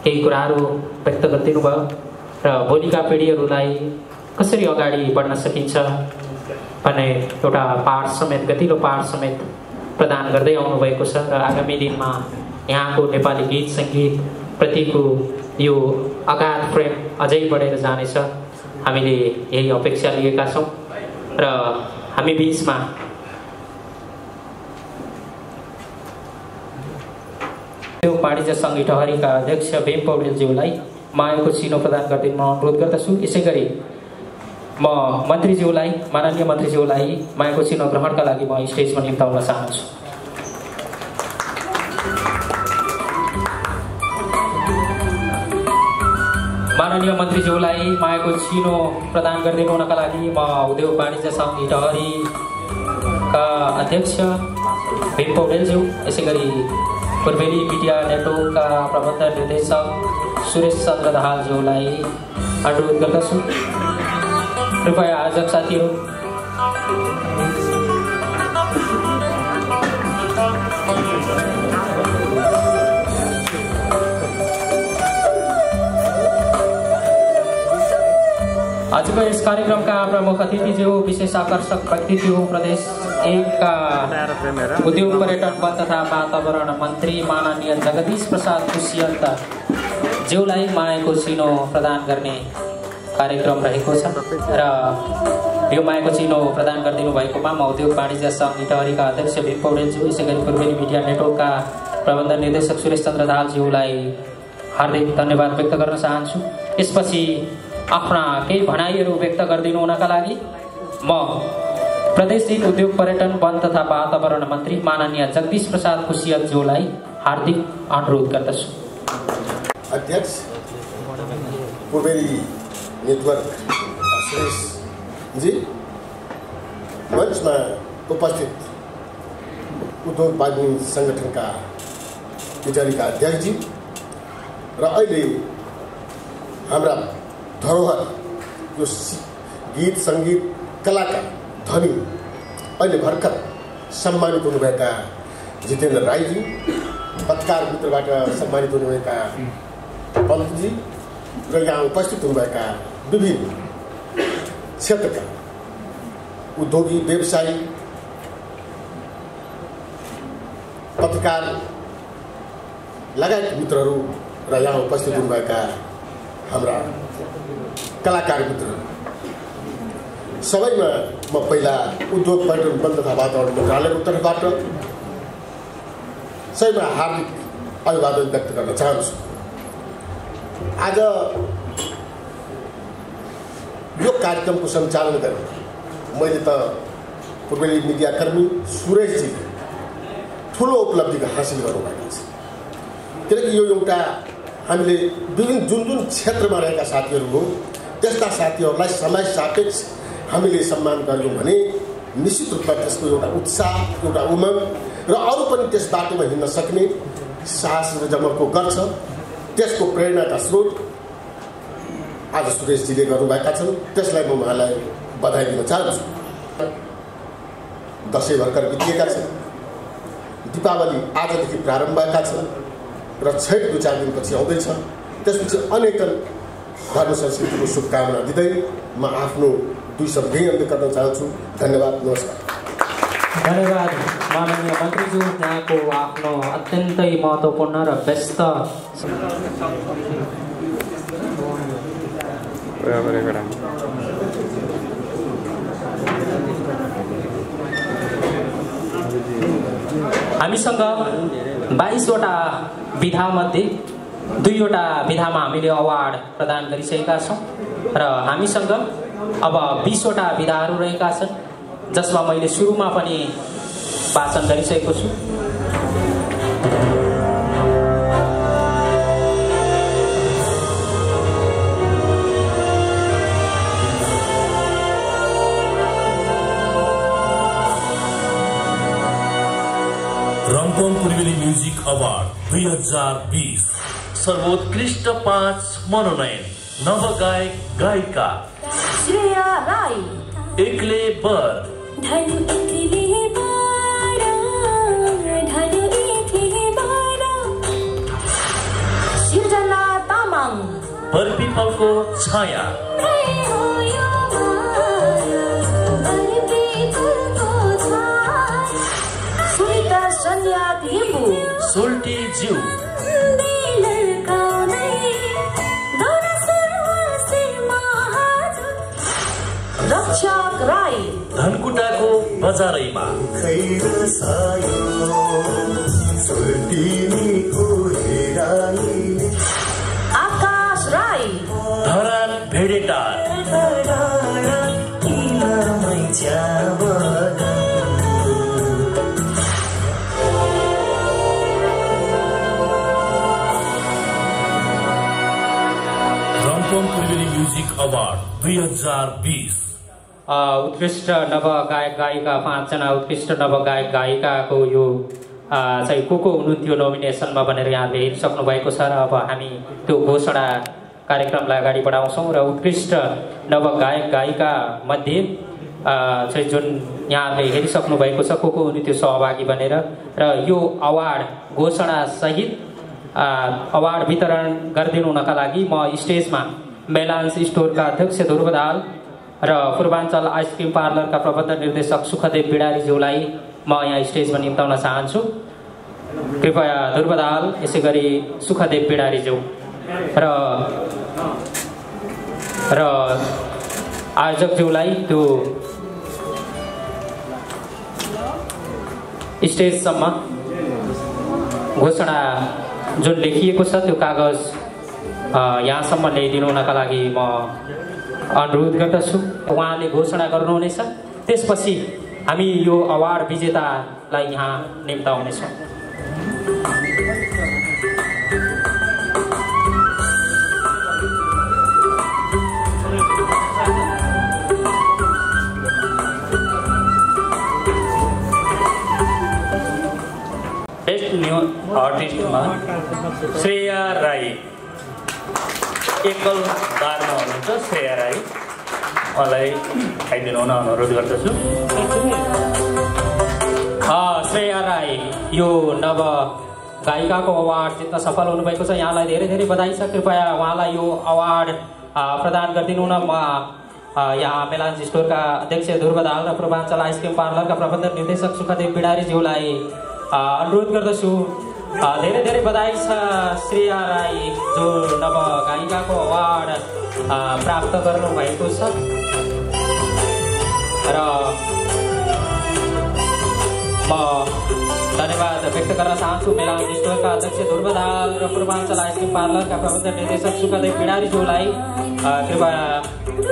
केही कुराहरू व्यक्त गरिदिनु भयो र भोलिका पिँढीहरूलाई कसरी अगाडि बढ्न सकिन्छ भन्ने एउटा पाठ समेत गतिलो पाठ समेत प्रदान गर्दै आउनुभएको छ र आगामी दिनमा यहाँको नेपाली गीत सङ्गीत प्रतिको यो अगाध प्रेम अझै बढेर जानेछ हामीले यही अपेक्षा लिएका छौँ र हामी बिचमा यो वाणिज्य सङ्घ इटहरीका अध्यक्ष भीम पौडेलज्यूलाई मायाको चिनो प्रदान गरिदिन म अनुरोध गर्दछु। यसै गरी म मन्त्रीज्यूलाई माननीय मन्त्रीज्यूलाई मायाको चिनो ग्रहणका लागि म स्टेजमा निम्ताउन चाहन्छु। माननीय मन्त्रीज्यूलाई मायाको चिनो प्रदान गरिदिनु हुनका लागि म उद्योग वाणिज्य सङ्घ इटहरीका अध्यक्ष भीम पौडेलज्यू, यसै गरी पूर्वेली मिडिया नेटवर्कका प्रबन्ध निर्देशक सुरेश चन्द्र दाहालज्यूलाई अनुरोध गर्दछु। कृपया आयोजक साथीहरू आजको यस कार्यक्रमका प्रमुख अतिथिज्यू, विशेष आकर्षक व्यक्तिज्यू, प्रदेश 1 का उद्योग पर्यटन वन तथा वातावरण मन्त्री माननीय जगदीश प्रसाद कुशियन्त ज्यूलाई मायाको चिनो प्रदान गर्ने कार्यक्रम रहेको छ र यो मायाको चिनो प्रदान गरिदिनु भएकोमा म उद्योग वाणिज्य सङ्घ इटहरीका अध्यक्ष भीम पौडेलज्यू, यसै गरी पूर्वेली मिडिया नेटवर्कका प्रबन्ध निर्देशक सुरेश चन्द्र दाहालज्यूलाई हार्दिक धन्यवाद व्यक्त गर्न चाहन्छु। यसपछि आफ्ना केही भनाइहरू व्यक्त गरिदिनु हुनका लागि म प्रदेश 1 उद्योग पर्यटन वन तथा वातावरण मन्त्री माननीय जगदीश प्रसाद कुशियतज्यूलाई हार्दिक अनुरोध गर्दछु। अध्यक्ष पूर्वेली नेटवर्क सुरेशजी, मञ्चमा उपस्थित उद्योग वाणिज्य सङ्गठनका इटहरीका अध्यक्षजी र अहिले हाम्रा धरोहर यो गीत सङ्गीत कलाका धनी अहिले भर्खर सम्मानित हुनुभएका जितेन्द्र राईजी, पत्रकार मित्रबाट सम्मानित हुनुभएका पन्तजी र यहाँ उपस्थित हुनुभएका विभिन्न क्षेत्रका उद्योगी, व्यवसायी, पत्रकार लगायत मित्रहरू र यहाँ उपस्थित हुनुभएका हाम्रा कलाकार मित्रहरू सबैमा म पहिला उद्योग पर्यटन वन तथा वातावरण मन्त्रालयको तर्फबाट सबैमा हार्दिक अभिवादन व्यक्त गर्न चाहन्छु। आज यो कार्यक्रमको सञ्चालन गर्ने मैले त पूर्वेली मिडियाकर्मी सुरेशजीले ठुलो उपलब्धि हासिल गर्नुभएको छ, किनकि यो एउटा हामीले विभिन्न जुन क्षेत्रमा रहेका साथीहरू हो त्यस्ता साथीहरूलाई समय सापेक्ष हामीले सम्मान गर्यौँ भने निश्चित रूपमा त्यसको एउटा उत्साह, एउटा उमङ्ग र अरू पनि त्यस बाटोमा हिँड्न सक्ने साहस र जमर्को गर्छ। त्यसको प्रेरणाका स्रोत आज सुरेशजीले गर्नुभएका छन्, त्यसलाई म उहाँलाई बधाई दिन चाहन्छु। दसैँ भर्खर बितिएका छन्, दीपावली आजदेखि प्रारम्भ भएका छन् र छैठ 2-4 दिनपछि आउँदैछ। त्यसपछि अनेकन धर्म संस्कृतिको शुभकामना दिँदै म आफ्नो 2 शब्द अन्त्य गर्न चाहन्छु। धन्यवाद, नमस्कार। धन्यवाद माननीय मन्त्रीज्यू, यहाँको आफ्नो अत्यन्तै महत्त्वपूर्ण र व्यस्त हामीसँग 22वटा विधामध्ये 2वटा विधामा हामीले अवार्ड प्रदान गरिसकेका छौँ र हामीसँग अब 20वटा विधाहरू रहेका छन्, जसमा मैले सुरुमा पनि वाचन गरिसकेको छु। रम्फोङ पूर्वेली म्युजिक अवार्ड 2020 सर्वोत्कृष्ट 5 मनोनयन नवगायक गायिका श्रेया राई, एक्ले बर, धनु एक्ले बर, धनु बरपिपलको छाया सुनिता सन्या लिम्बू सोल्टी ज्यू रक्षक राई धनकुटाको बजारैमा आकाश राई धरान भेडेटार रम्पम पूर्वेली म्युजिक अवार्ड 2020 उत्कृष्ट नव गायक गायिका 5 जना उत्कृष्ट नव गायक गायिकाको यो चाहिँ को हुनुहुन्थ्यो नोमिनेसनमा भनेर यहाँले हेरिसक्नु भएको छ र अब हामी त्यो घोषणा कार्यक्रमलाई अगाडि बढाउँछौँ र उत्कृष्ट नव गायक गायिका मध्ये चाहिँ जुन यहाँले हेरिसक्नु भएको छ को हुनुहुन्थ्यो सहभागी बनेर र यो अवार्ड घोषणा सहित अवार्ड वितरण गरिदिनु हुनका लागि म स्टेजमा मेलान्स स्टोरका अध्यक्ष ध्रुव दाहाल र पूर्वाञ्चल आइसक्रिम पार्लरका प्रबन्ध निर्देशक सुखदेव बिडारीज्यूलाई म यहाँ स्टेजमा निम्ताउन चाहन्छु। कृपया ध्रुव दाहाल यसै गरी सुखदेव बिडारीज्यू र आयोजकज्यूलाई त्यो स्टेजसम्म घोषणा जुन लेखिएको छ त्यो कागज यहाँसम्म ल्याइदिनु हुनका लागि म अनुरोध गर्दछु। उहाँले घोषणा गर्नुहुनेछ, त्यसपछि हामी यो अवार्ड विजेतालाई यहाँ निम्ताउनेछौँ। बेस्ट न्यू आर्टिस्टमा श्रेया राई एकल दारमा हुनुहुन्छ। श्रेया राई उहाँलाई खाइदिनु हुन अनुरोध गर्दछु। श्रेया राई यो नव गायिकाको अवार्ड जित्न सफल हुनुभएको छ, यहाँलाई धेरै धेरै बधाई छ। कृपया उहाँलाई यो अवार्ड प्रदान गरिदिनु न। म यहाँ मेलान्स स्टोरका अध्यक्ष ध्रुव दाहाल र पूर्वाञ्चल आइसक्रिम पार्लरका प्रबन्ध निर्देशक सुखदेव बिडारीज्यूलाई अनुरोध गर्दछु। धेरै धेरै बधाई छ श्रेया राई जो नव गायिकाको अवार्ड प्राप्त गर्नुभएको छ र म धन्यवाद व्यक्त गर्न चाहन्छु मेलान्स स्टोरका अध्यक्ष ध्रुव दाहाल र पूर्वाञ्चल आइसक्रिम पार्लरका प्रबन्ध निर्देशक सुखदेव बिडारीज्यूलाई कृपया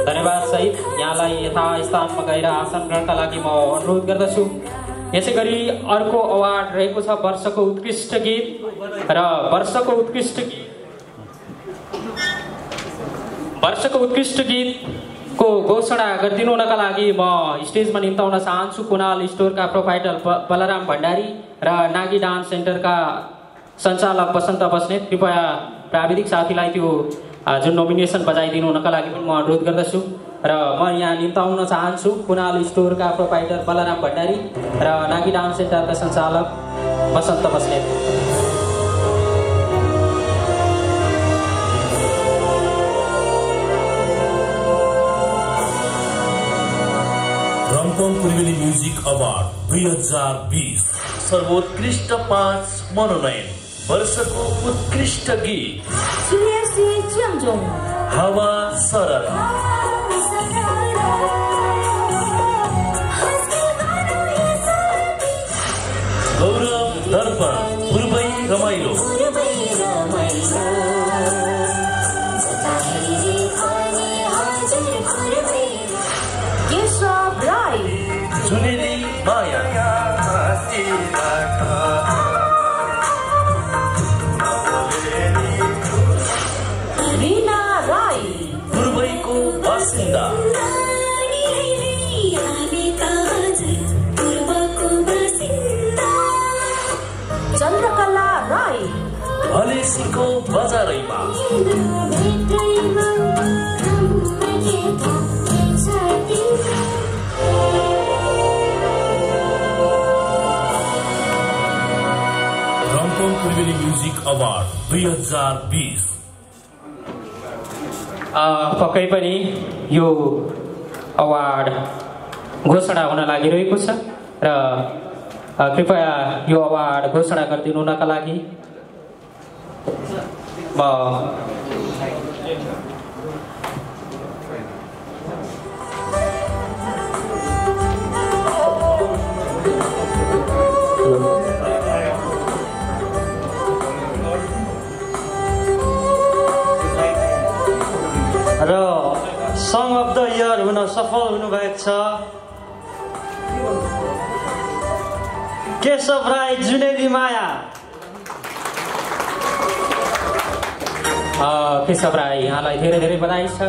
धन्यवाद सहित यहाँलाई यथास्थानमा गएर आसन ग्रहणका लागि म अनुरोध गर्दछु। यसै गरी अर्को अवार्ड रहेको छ वर्षको उत्कृष्ट गीत र वर्षको उत्कृष्ट गीतको घोषणा गरिदिनु हुनका लागि म स्टेजमा निम्ताउन चाहन्छु कुनाल स्टोरका प्रोप्राइटर बलराम भण्डारी र नागी डान्स सेन्टरका सञ्चालक बसन्त बस्नेत। कृपया प्राविधिक साथीलाई त्यो जुन नोमिनेसन बजाइदिनु हुनका लागि पनि म अनुरोध गर्दछु र म यहाँ निम्ताउन चाहन्छु कुनाल स्टोरका प्रोप्राइटर बलराम भण्डारी र नागी डान्स सेन्टरका सञ्चालक बसन्त बस्नेत। रम्पम पूर्वेली म्युजिक अवार्ड 2020 सर्वोत्कृष्ट 5 मनोनयन। वर्षको उत्कृष्ट गीत हावा सरल, गौरव दर्पण पूर्वै रमाइलो, केशव राई जुनेली माया, रीना राई पूर्वैको बासिन्दा, चन्द्रकला राई भलेसीको बजारैमा, रम्पम पूर्वेली म्युजिक अवार्ड 2020 पक्कै पनि यो अवार्ड घोषणा हुन लागिरहेको छ र कृपया यो अवार्ड घोषणा गरिदिनुका लागि म र सङ अफ द इयर हुन सफल हुनुभएको छ केशव राई जुनेली माया। केशव राई यहाँलाई धेरै धेरै बधाई छ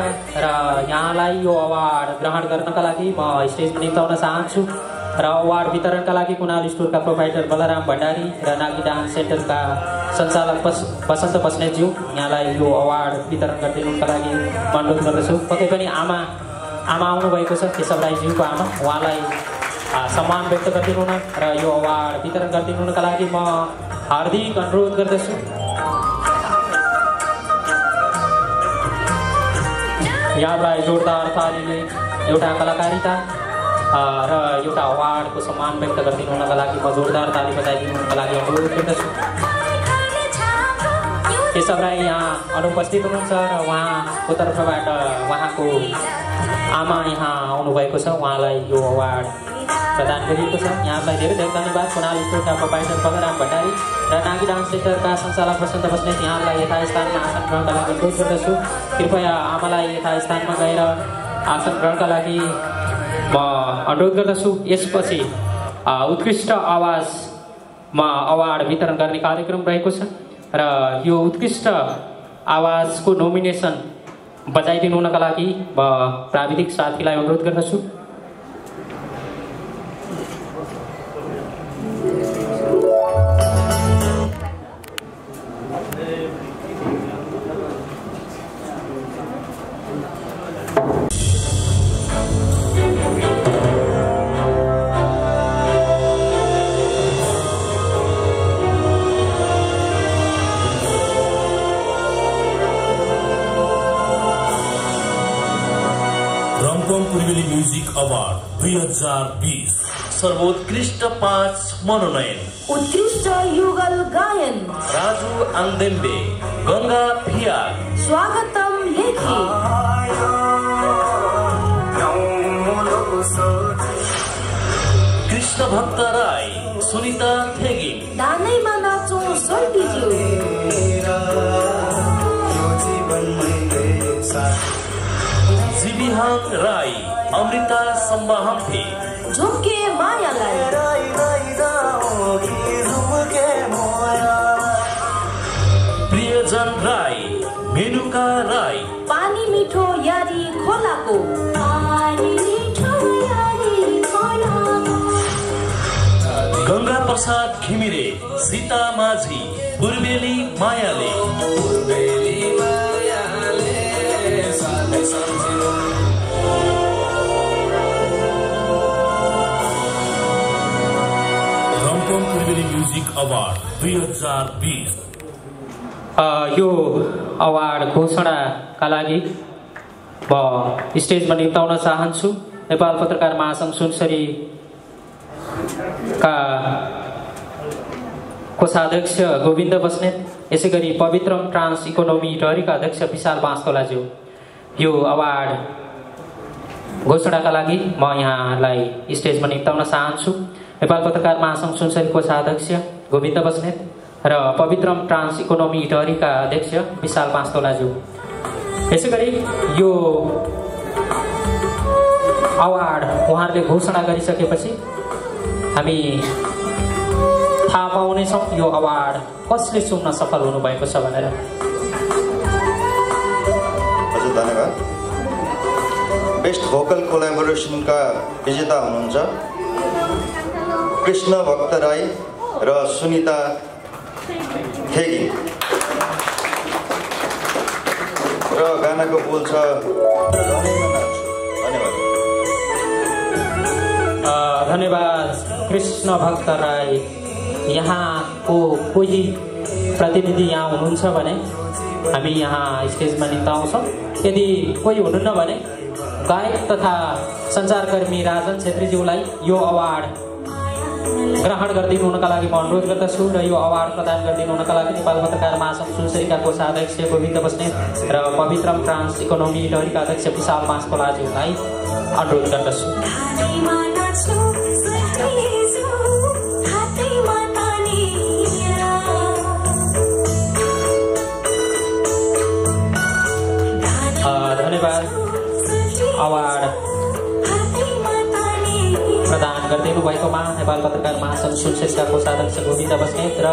र यहाँलाई यो अवार्ड ग्रहण गर्नका लागि म स्टेजमा निम्ताउन चाहन्छु र अवार्ड वितरणका लागि कुणाल स्टोरका प्रोभाइडर बलराम भण्डारी र नागी डान्स सेन्टरका सञ्चालक वसन्त बस्नेतज्यू यहाँलाई यो अवार्ड वितरण गरिदिनुका लागि अनुरोध गर्दछु। पक्कै पनि आमा आउनुभएको छ केशव राईज्यूको आमा, उहाँलाई सम्मान व्यक्त गरिदिनु न र यो अवार्ड वितरण गरिदिनुका लागि म हार्दिक अनुरोध गर्दछु। यहाँलाई जोरदार तालीले एउटा कलाकारिता र एउटा अवार्डको सम्मान व्यक्त गरिदिनुका लागि म जोरदार ताली बजाइदिनुका लागि अनुरोध गर्दछु। केशव राई यहाँ अनुपस्थित हुनुहुन्छ र उहाँको तर्फबाट उहाँको आमा यहाँ आउनुभएको छ, उहाँलाई यो अवार्ड प्रदान गरिएको छ। यहाँलाई धेरै धेरै धन्यवाद। कुणाल स्टोरका प्रोभाइडर बलराम भण्डारी र नागी डान्स सेन्टरका सञ्चालक वसन्त बस्नेत यहाँलाई यथास्थानमा आसन ग्रहणका लागि अनुरोध गर्दछु। कृपया आमालाई यथास्थानमा गएर आसन ग्रहणका लागि म अनुरोध गर्दछु। यसपछि उत्कृष्ट आवाजमा अवार्ड वितरण गर्ने कार्यक्रम रहेको छ र यो उत्कृष्ट आवाजको नोमिनेसन बजाइदिनुका लागि म प्राविधिक साथीलाई अनुरोध गर्दछु। पूर्वेली म्युजिक अवार्ड 2020 सर्वोत्कृष्ट 5 मनोनयन। उत्कृष्ट युगल गायन राजु आङदेम्बे, गंगा फियाल, स्वागतम लेखी, कृष्ण भक्त राई, सुनिता थेगिङ, दानैमा नाचौं सोल्टीज्यू, जिबिहाङ राई, अमृता सम्बाहम्फे, झुम्के मायालाई, प्रियजन राई, मेनुका राई, पानी मिठो यारी खोलाको, गंगा प्रसाद घिमिरे, सीता माझी, पूर्वेली मायाले, रम्पम पूर्वेली म्युजिक अवार्ड 2020। यो अवार्ड घोषणाका लागि म स्टेजमा निम्ताउन चाहन्छु नेपाल पत्रकार महासंघ सुनसरीका कोषाध्यक्ष गोविन्द बस्नेत, यसै गरी पवित्रम ट्रान्स इकोनोमी डहरीका अध्यक्ष विशाल बाँसकोलाज्यू। यो अवार्ड घोषणाका लागि म यहाँलाई स्टेजमा निम्ताउन चाहन्छु नेपाल पत्रकार महासंघ सुनसरी कोषाध्यक्ष गोविन्द बस्नेत र पवित्रम ट्रान्स इकोनोमी डहरीका अध्यक्ष विशाल बाँसकोलाज्यू। यसै गरी यो अवार्ड उहाँहरूले घोषणा गरिसकेपछि हामी थाहा पाउनेछौँ यो अवार्ड कसले चुन्न सफल हुनुभएको छ भनेर। हजुर धन्यवाद। बेस्ट भोकल कोलाबोरेसनका विजेता हुनुहुन्छ कृष्ण भक्त राई र सुनिता थेगिङ र गानाको बोल छ धन्यवाद। धन्यवाद कृष्ण भक्त राई। यहाँको कोही प्रतिनिधि यहाँ हुनुहुन्छ भने हामी यहाँ स्टेजमा निम्ताउँछौँ। यदि कोही हुनुहुन्न भने गायक तथा सञ्चारकर्मी राजन छेत्रीज्यूलाई यो अवार्ड ग्रहण गरिदिनु हुनका लागि म अनुरोध गर्दछु र यो अवार्ड प्रदान गरिदिनु हुनका लागि नेपाल पत्रकार महासङ्घ सुनसरीका कोषाध्यक्ष गोविन्द बस्नेत र पवित्रम ट्रान्स इकोनोमी लहरीका अध्यक्ष विशाल मासकोलाज्यूलाई अनुरोध गर्दछु। धन्यवाद। अवार्ड प्रदान गरिदिनु भएकोमा नेपाल पत्रकार महासङ्घ सुनसरीका कोषाध्यक्ष गोविन्द बस्नेत र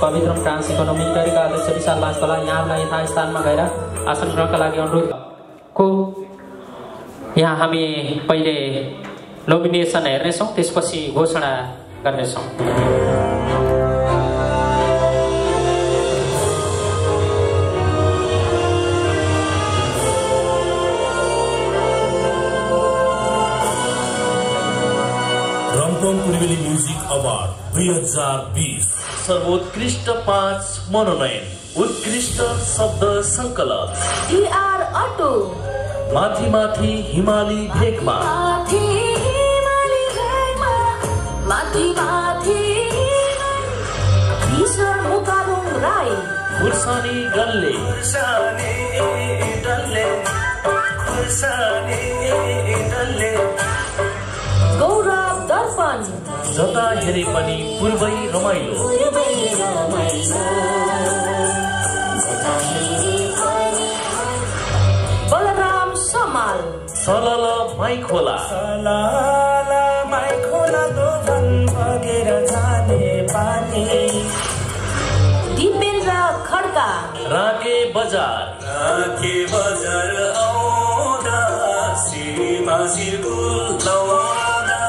पवित्रम ट्रान्स इकोनोमी लहरीका अध्यक्ष विशाल मासकोला यहाँलाई यथास्थानमा गएर आसन ग्रहणका लागि अनुरोध को यहाँ हामी पहिले नोमिनेसन हेर्नेछौँ, त्यसपछि घोषणा गर्नेछौँ। रम्फोङ पूर्वेली म्युजिक अवार्ड 2020 सर्वोत्कृष्ट 5 मनोनयन। उत्कृष्ट शब्द सङ्कलन DR अटो माथि माथि हिमाली भेगमा भीषण मुकारुङ राई खुर्सानी डल्ले गौरव दर्पण जता हेरे पनि पूर्वै रमाइलो बलराम समाल सलल माई खोला दिपेन्द्र खड्का राके बजार आउँदा सीमा सिरकुल लौदा।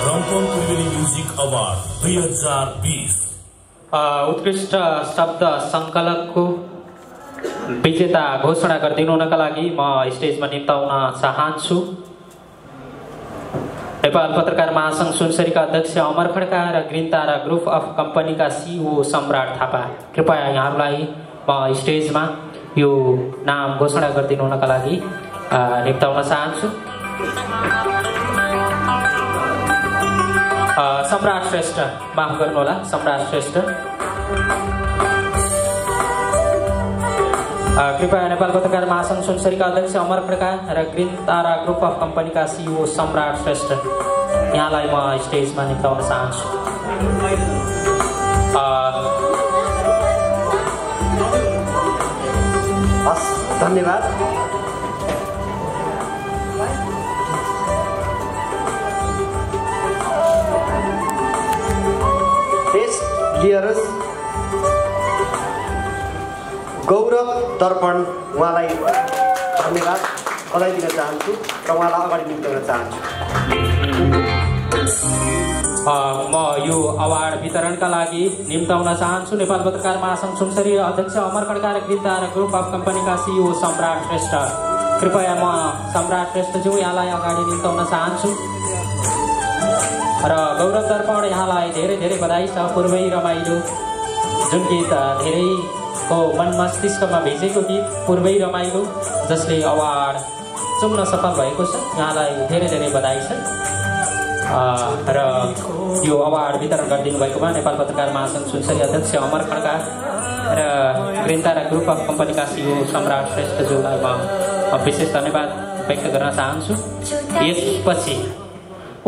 रम्फोङ पूर्वेली म्युजिक अवार्ड 2020 उत्कृष्ट शब्द सङ्कलकको विजेता घोषणा गरिदिनु हुनका लागि म स्टेजमा निम्ताउन चाहन्छु नेपाल पत्रकार महासङ्घ सुनसरीका अध्यक्ष अमर खड्का र ग्रिन तारा ग्रुप अफ कम्पनीका CEO सम्राट थापा। कृपया यहाँहरूलाई म स्टेजमा यो नाम घोषणा गरिदिनु हुनका लागि निम्ताउन चाहन्छु। सम्राट श्रेष्ठ, माफ गर्नुहोला, सम्राट श्रेष्ठ। कृपया नेपाल पत्रकार महासङ्घ सुनसरीका अध्यक्ष अमर खड्का र ग्रिन तारा ग्रुप अफ कम्पनीका CEO सम्राट श्रेष्ठ यहाँलाई म स्टेजमा निम्ताउन चाहन्छु। धन्यवाद। लियरस गौरव दर्पण उहाँलाई धन्यवाद बधाई दिन चाहन्छु र उहाँलाई अगाडि निम्ताउन चाहन्छु। म यो अवार्ड वितरणका लागि निम्ताउन चाहन्छु नेपाल पत्रकार महासङ्घ सुनसरी अध्यक्ष अमर खड्का र ग्रिन तारा ग्रुप अफ कम्पनीका CEO सम्राट श्रेष्ठ। कृपया म सम्राट श्रेष्ठज्यू यहाँलाई अगाडि निम्ताउन चाहन्छु र गौरव दर्पण यहाँलाई धेरै धेरै बधाई छ। पूर्वै रमाइलो जुन गीत धेरैको मन मस्तिष्कमा भिजेको गीत पूर्वै रमाइलो जसले अवार्ड चुम्न सफल भएको छ, यहाँलाई धेरै धेरै बधाई छ। र यो अवार्ड वितरण गरिदिनु भएकोमा नेपाल पत्रकार महासङ्घ सुनसरी अध्यक्ष अमर खड्का र ग्रिन तारा ग्रुप अफ कम्पनीका CEO सम्राट श्रेष्ठज्यूलाई म विशेष धन्यवाद व्यक्त गर्न चाहन्छु। यसपछि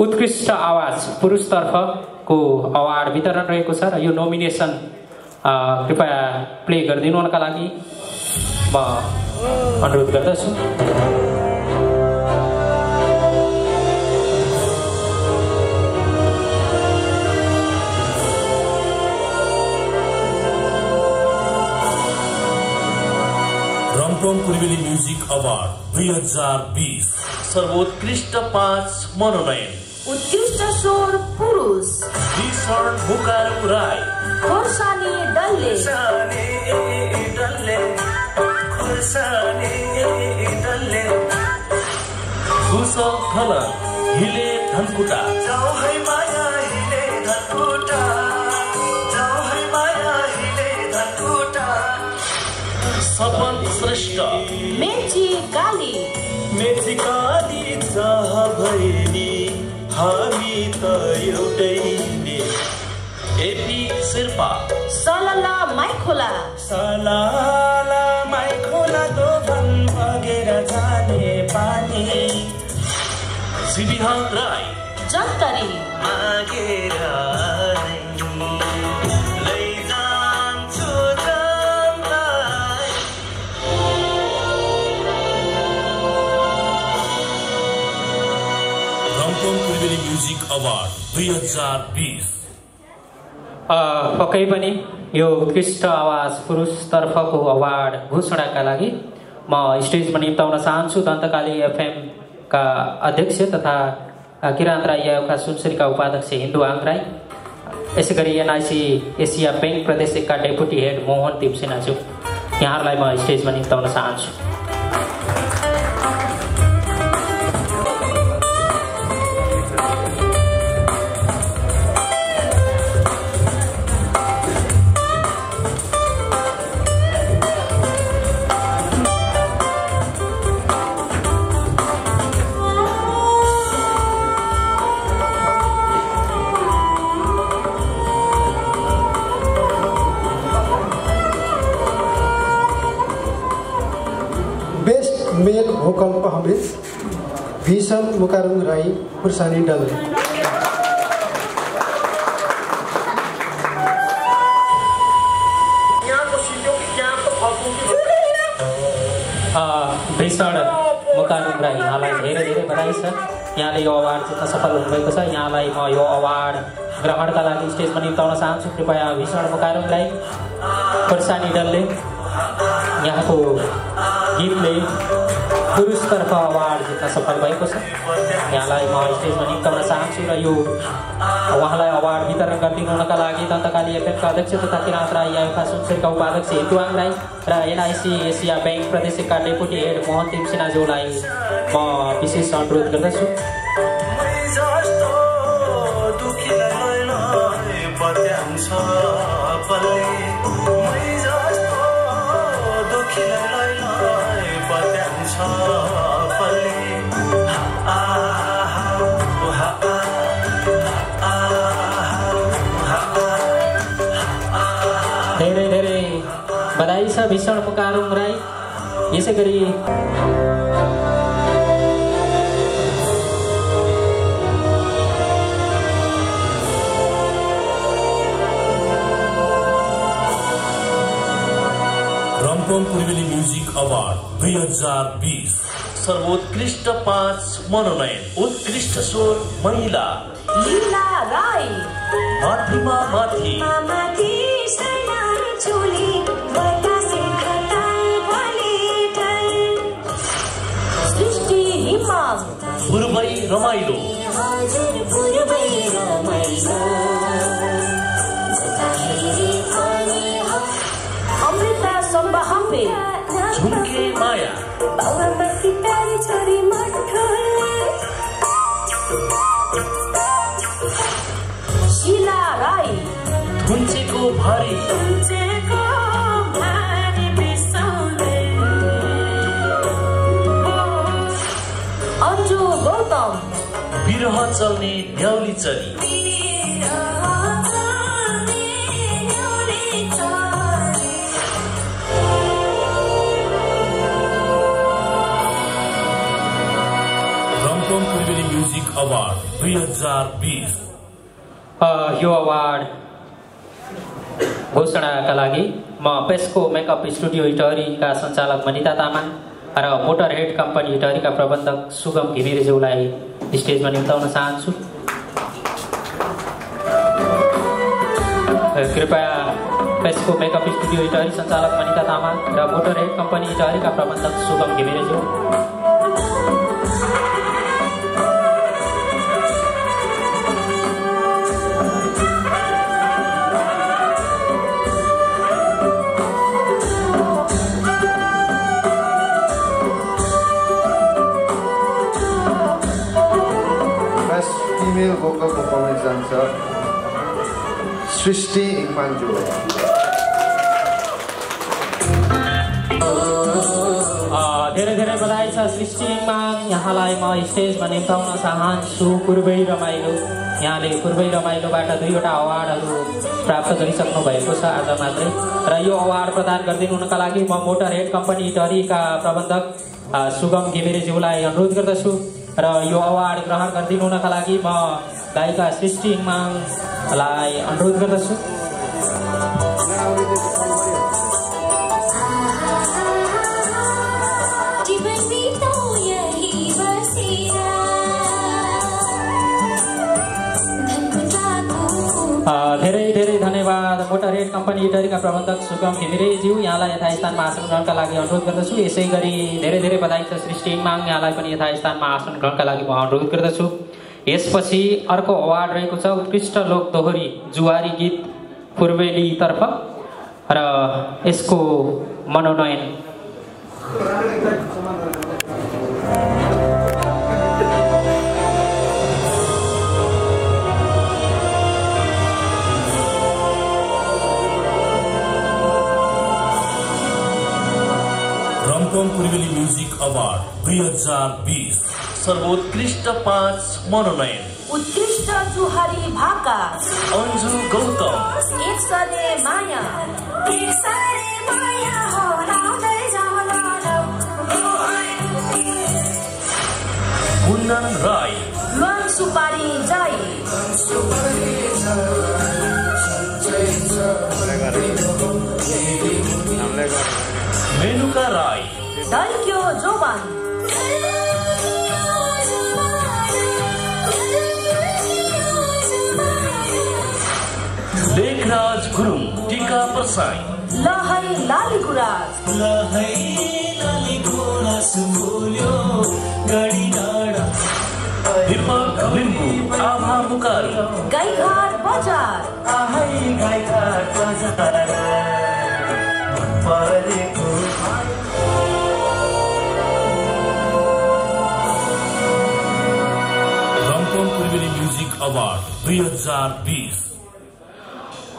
उत्कृष्ट आवाज पुरुषतर्फको अवार्ड वितरण रहेको छ र यो नोमिनेसन कृपया प्ले गरिदिनु हुनका लागि म अनुरोध गर्दछु। रम्फोङ पूर्वेली म्युजिक अवार्ड 2020 सर्वोत्कृष्ट 5 मनोनयन। उत्कृष्ट स्वर पुरुष भीषण मुकारुङ राई खोर्सानी डल्ले कुशल थलन हिले धनकुटा सपन श्रेष्ठ मेची काली जहाँ भैनी हामी त एउटै नि एपी शेर्पा सलला माइखोला दोभन बगेर जाने पानी सिबिहा राई जन्तरी मागेर लैजान्छु जन्तलाई रम्फोङ पूर्वेली म्युजिक अवार्ड 2020 पक्कै पनि यो उत्कृष्ट आवाज पुरुषतर्फको अवार्ड घोषणाका लागि म स्टेजमा निम्ताउन चाहन्छु दन्तकाली एफएम का अध्यक्ष तथा किराँत राई आयोगका सुनसरीका उपाध्यक्ष हिन्दू आङ राई, यसै गरी एनआइसी एसिया बैंक प्रदेश एकका डेपुटी हेड मोहन तिमसेनाज्यू, यहाँहरूलाई म स्टेजमा निम्ताउन चाहन्छु। मेल भोकल पहमेज भीषण मुकारुङ राई खुर्सानी डल्ले। भीषण मुकारुङ राई, यहाँलाई धेरै धेरै बधाई छ। यहाँले यो अवार्ड जित्न सफल हुनुभएको छ। यहाँलाई म यो अवार्ड ग्रहणका लागि स्टेजमा निम्ताउन चाहन्छु। कृपया भीषण मुकारुङ राई खुर्सानी डल्ले, यहाँको गीतले पुरुषतर्फ अवार्ड जित्न सफल भएको छ। यहाँलाई म स्टेजमा निम्ताउन चाहन्छु र यो उहाँलाई अवार्ड वितरण गरिदिनुका लागि दन्तकाली एफएमका अध्यक्ष तथा किराँत राई आयोगका सुनसरीका उपाध्यक्ष हिन्दू आङ राई र एनआइसी एसिया बैंक प्रदेश एकका डेपुटी हेड मोहन तिमसेनाज्यूलाई म विशेष अनुरोध गर्दछु। धेरै धेरै बधाई छ भीषण मुकारुङ राई। यसै गरी रम्फोङ पूर्वेली म्युजिक अवार्ड 2020 सर्वोत्कृष्ट 5 मनोनयन। उत्कृष्ट स्वर महिला लीला राई, माथिमा माथि सृष्टि हिमाल, पूर्वै रमाइलो अमृता सम्बहाम्बे, झुम्के माया शीला राई, थुन्चेको भारी अन्जु गौतम, बिरह चल्ने न्याउली चली रम्फोङ पूर्वेली म्युजिक अवार्ड 2020 यो अवार्ड घोषणाका लागि म पेस्को मेकअप स्टुडियो इटहरीका सञ्चालक मनिता तामाङ र मोटर हेड कम्पनी इटहरीका प्रबन्धक सुगम घिमिरेज्यूलाई स्टेजमा निम्ताउन चाहन्छु। कृपया पेस्को मेकअप स्टुडियो इटहरी सञ्चालक मनिता तामाङ र मोटर हेड कम्पनी इटहरीका प्रबन्धक सुगम घिमिरेज्यू फिमेल भोकल पर्फर्मेन्स जान्छ सृष्टि इङ्पान्जो। बधाई छ सृष्टि हिमाङ, यहाँलाई म स्टेजमा निम्ताउन चाहन्छु। पूर्वै रमाइलो, यहाँले पूर्वै रमाइलोबाट 2वटा अवार्डहरू प्राप्त गरिसक्नु भएको छ आज मात्रै। र यो अवार्ड प्रदान गरिदिनुका लागि म मोटरहेड कम्पनी इटहरीका प्रबन्धक सुगम घिमिरेज्यूलाई अनुरोध गर्दछु। र यो अवार्ड ग्रहण गरिदिनुका लागि म गायिका सृष्टि हिमाङलाई अनुरोध गर्दछु। धेरै धेरै धन्यवाद मोटरहेड कम्पनी इटहरीका प्रबन्धक सुगम घिमिरेज्यू, यहाँलाई यथास्थानमा आसन ग्रहणका लागि अनुरोध गर्दछु। यसै गरी धेरै धेरै बधाई छ सृष्टि हिमाङ, यहाँलाई पनि यथास्थानमा आसन ग्रहणका लागि म अनुरोध गर्दछु। यसपछि अर्को अवार्ड रहेको छ उत्कृष्ट लोक दोहोरी जुवारी गीत पूर्वेलीतर्फ र यसको मनोनयन रम्फोम पूर्वेली म्युजिक अवार्ड 2020 सर्वोत्कृष्ट 5 मनोनयन। उत्कृष्ट जुहारी भाका अन्जु गौतम, एक सने माया हो मुन्नन राई, लुवाङ सुपारी जाई मेनुका राई, धन्क्यो जोबान लेखराज गुरुङ, टीका प्रसाई, लहै लाली गुराज दीपक लिम्बू, आभा मुकारी, गाईघाट बजार रम्फोम पूर्वेली म्युजिक अवार्ड 2020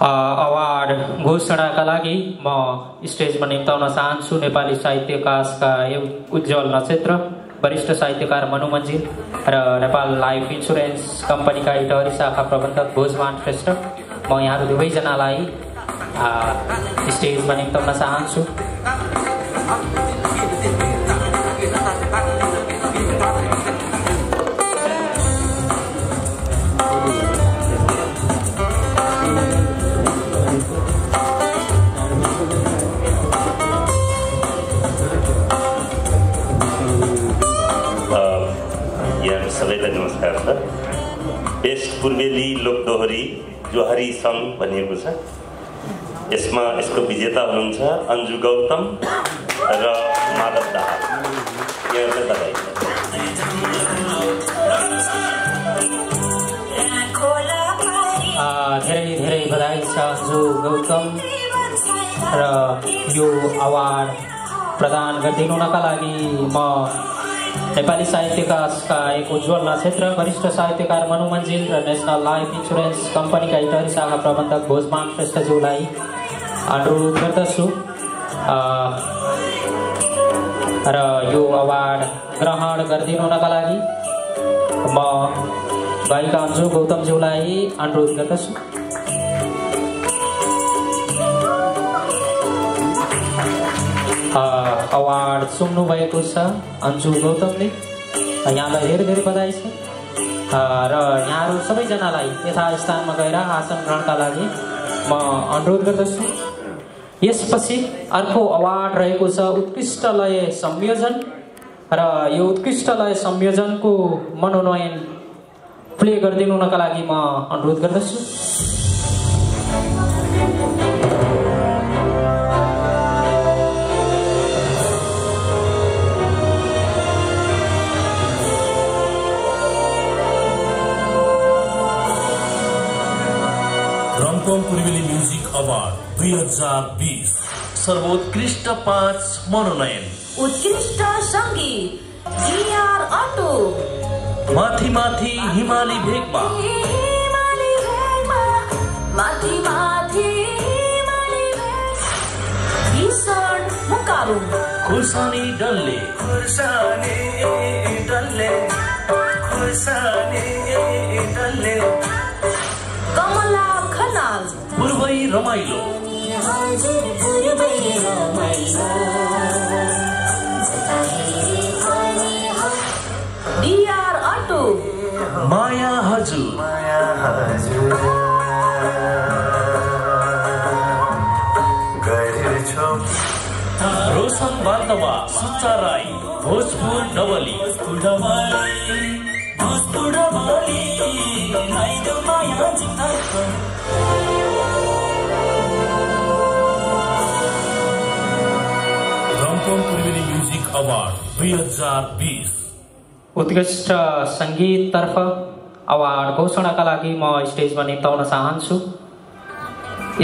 अवार्ड घोषणाका लागि म स्टेजमा निम्ताउन चाहन्छु नेपाली साहित्यकाशका उज्जवल नक्षत्र वरिष्ठ साहित्यकार मनु मन्जिल र नेपाल लाइफ इन्सुरेन्स कम्पनीका इटहरी शाखा प्रबन्धक भोजमान श्रेष्ठ। म यहाँहरू दुवैजनालाई स्टेजमा निम्ताउन चाहन्छु। सबैलाई नमस्कार छ। बेस्ट पूर्वेली लोकदोहोरी जोहारी सङ्घ भनिएको छ। यसमा यसको विजेता हुनुहुन्छ अन्जु गौतम र माधव दाहाल, यहाँलाई बधाई छ। धेरै धेरै बधाई छ अन्जु गौतम र यो अवार्ड प्रदान गरिदिनुका लागि म नेपाली साहित्यकाशका एक उज्जवल नक्षत्र वरिष्ठ साहित्यकार मनु मन्जिल र नेसनल लाइफ इन्सुरेन्स कम्पनीका इटहरी शाखा प्रबन्धक भोजमान श्रेष्ठज्यूलाई अनुरोध गर्दछु र यो अवार्ड ग्रहण गरिदिनुका लागि म गायिका अन्जु गौतमज्यूलाई अनुरोध गर्दछु। अवार्ड सुन्नु भएको छ अन्जु गौतमले, यहाँलाई धेरै धेरै बधाई छ र यहाँहरू सबैजनालाई यथास्थानमा गएर आसन ग्रहणका लागि म अनुरोध गर्दछु। यसपछि अर्को अवार्ड रहेको छ उत्कृष्ट लय संयोजन र यो उत्कृष्ट लय संयोजनको मनोनयन प्ले गरिदिनुका लागि म अनुरोध गर्दछु। रम्फोम पूर्वेली म्युजिक अवार्ड 2020 सर्वोत्कृष्ट 5 मनोनयन। उत्कृष्ट सङ्गीत जीआर अटो, माथि माथि हिमाली भेगमा माथि माथि हिमाली भेग, भीषण मुकारुङ। खुर्सानी डल्ले कमला खनाल पूर्वै रमाइलो डीआर अटो माया हजुर रोशन बान्तवा सुच्चा राई भोजपुर डबली रम्फोङ पूर्वेली म्युजिक अवार्ड 2020 उत्कृष्ट सङ्गीततर्फ अवार्ड घोषणाका लागि म स्टेजमा निम्ताउन चाहन्छु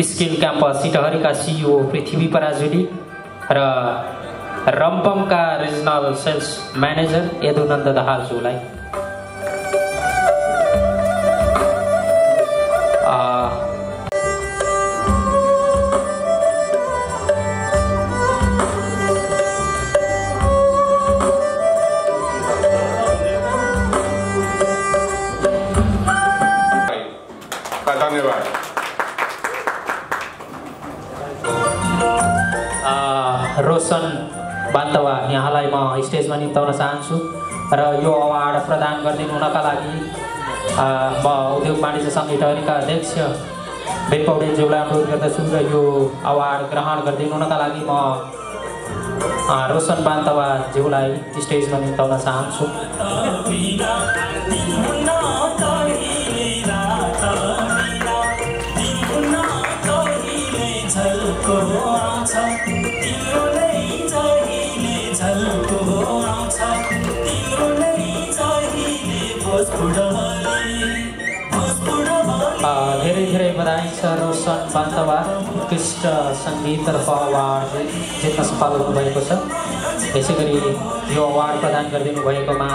स्किल क्याम्पस इटहरीका सिइओ पृथ्वी पराजुली र रम्पमका रिजनल सेल्स म्यानेजर यदुनन्द दाहालज्यूलाई। धन्यवाद। रोशन बान्तवा यहाँलाई म स्टेजमा निम्ताउन चाहन्छु र यो अवार्ड प्रदान गरिदिनु हुनका लागि म उद्योग वाणिज्य सङ्घ इटहरीका अध्यक्ष बेन पौडेलज्यूलाई अनुरोध गर्दछु र यो अवार्ड ग्रहण गरिदिनु हुनका लागि म रोशन बान्तवाज्यूलाई स्टेजमा निम्ताउन चाहन्छु। धेरै धेरै बधाई छ रोशन बान्तवा उत्कृष्ट सङ्गीततर्फ अवार्ड जित्न सफल हुनुभएको छ। यसै गरी यो अवार्ड प्रदान गरिदिनु भएकोमा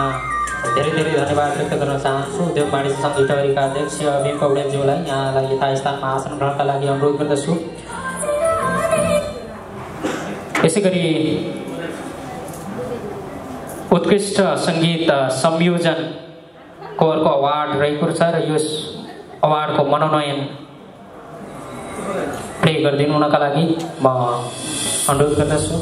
धेरै धेरै धन्यवाद व्यक्त गर्न चाहन्छु उद्योग वाणिज्य सङ्घ इटहरीका अध्यक्ष बेन पौडेलज्यूलाई यहाँलाई यथास्थानमा आसन ग्रहणका लागि अनुरोध गर्दछु। यसै गरी उत्कृष्ट सङ्गीत संयोजन कोरको अवार्ड रहेको छ र यस अवार्डको मनोनयन प्ले गरिदिनु हुनका लागि म अनुरोध गर्दछु।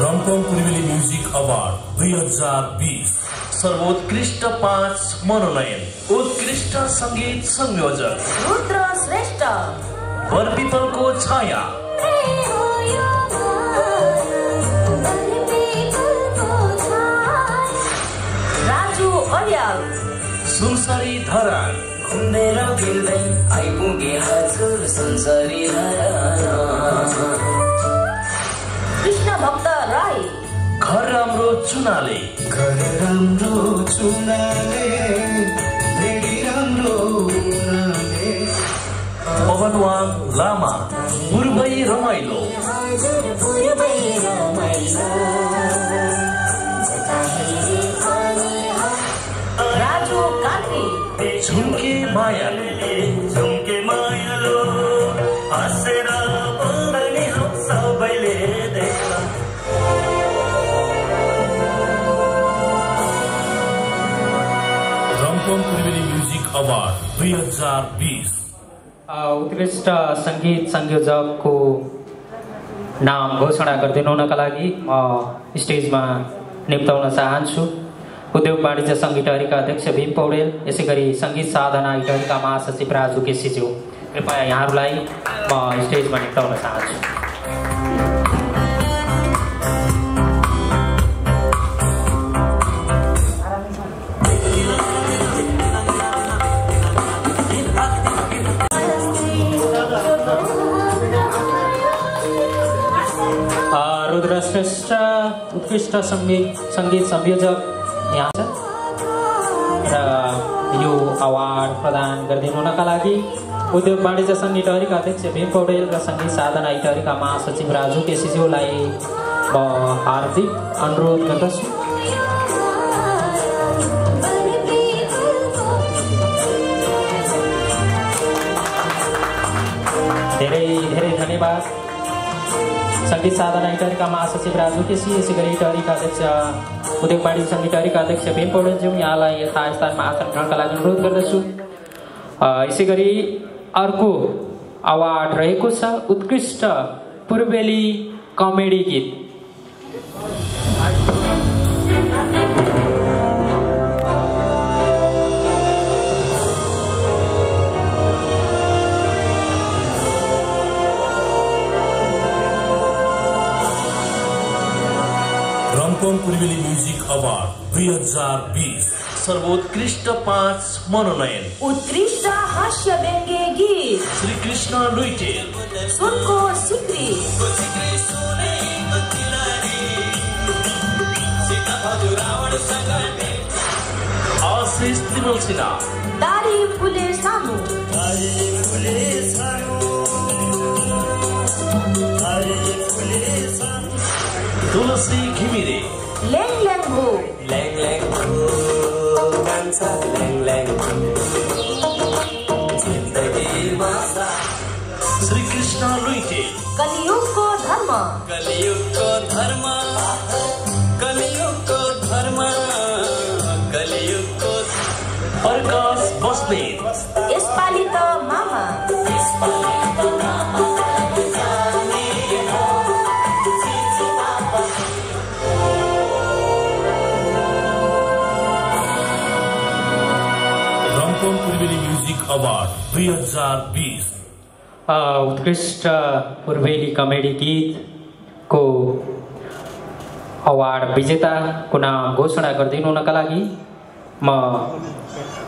रम्फोङ पूर्वेली म्युजिक अवार्ड 2020 सर्वोत्कृष्ट 5 मनोनयन उत्कृष्ट सङ्गीत संयोजक रुद्र श्रेष्ठ वरपिपलको छाया राजु अर्याल सुनसरी धरान घुमेर फिर्दै आइपुगे हजुर सुनसरी धरान कृष्ण भक्त राई घर राम्रो चुनाले पवनवाङ लामा पूर्वै रमाइलो राजु काकी झुम्के मायालो हाँसेर बोल्ने हो सबैले देख्ला रम्फोङ पूर्वेली म्युजिक अवार्ड 2020 उत्कृष्ट सङ्गीत संयोजकको नाम घोषणा गरिदिनु हुनका लागि म स्टेजमा निम्ताउन चाहन्छु उद्योग वाणिज्य सङ्घ इटहरीका अध्यक्ष भीम पौडेल यसै गरी सङ्गीत साधना इटहरीका महासचिव राजु केसीज्यू। कृपया यहाँहरूलाई म स्टेजमा निम्ताउन चाहन्छु। रुद्र श्रेष्ठ उत्कृष्ट सङ्गीत संयोजक यहाँ छ र यो अवार्ड प्रदान गरिदिनु हुनका लागि उद्योग वाणिज्य सङ्घ इटहरीका अध्यक्ष भीम पौडेल र सङ्गीत साधना इटहरीका महासचिव राजु केसीज्यूलाई हार्दिक अनुरोध गर्दछु। धेरै धेरै धन्यवाद। सङ्गीत साधना इटहरीका महासचिव राजु केसी, यसै गरी इटहरीका अध्यक्ष उद्योग वाणिज्य सङ्घ इटहरीका अध्यक्ष भीम पौडेलज्यू, यहाँलाई यथास्थानमा आसन ग्रहणका लागि अनुरोध गर्दछु। यसै गरी अर्को अवार्ड रहेको छ उत्कृष्ट पूर्वेली कमेडी गीत। रम्पम पूर्वेली म्युजिक अवार्ड 2020 सर्वोत्कृष्ट 5 मनोनयन। उत्कृष्ट हास्य व्यङ्ग्य गीत श्री कृष्ण लुइटेल, सुनको सिक्री, आशिष त्रिमल सिन्हा, दारी फुले सामु, तुलसी घिमिरे, ल्याङ ल्याङ भो, ल्याङ ल्याङ भो भन्छ ल्याङ ल्याङ जिन्दगीमा श्री कृष्ण लुइटेल, कलियुगको धर्म, कलियुगको धर्म, कलियुगको धर्म, कलियुगको प्रकाश बस्नेत, यसपालि त मामा, रम्पम पूर्वेली म्युजिक अवार्ड 2020 उत्कृष्ट पूर्वेली कमेडी गीत को अवार्ड विजेताको नाम घोषणा गरिदिनुका लागि म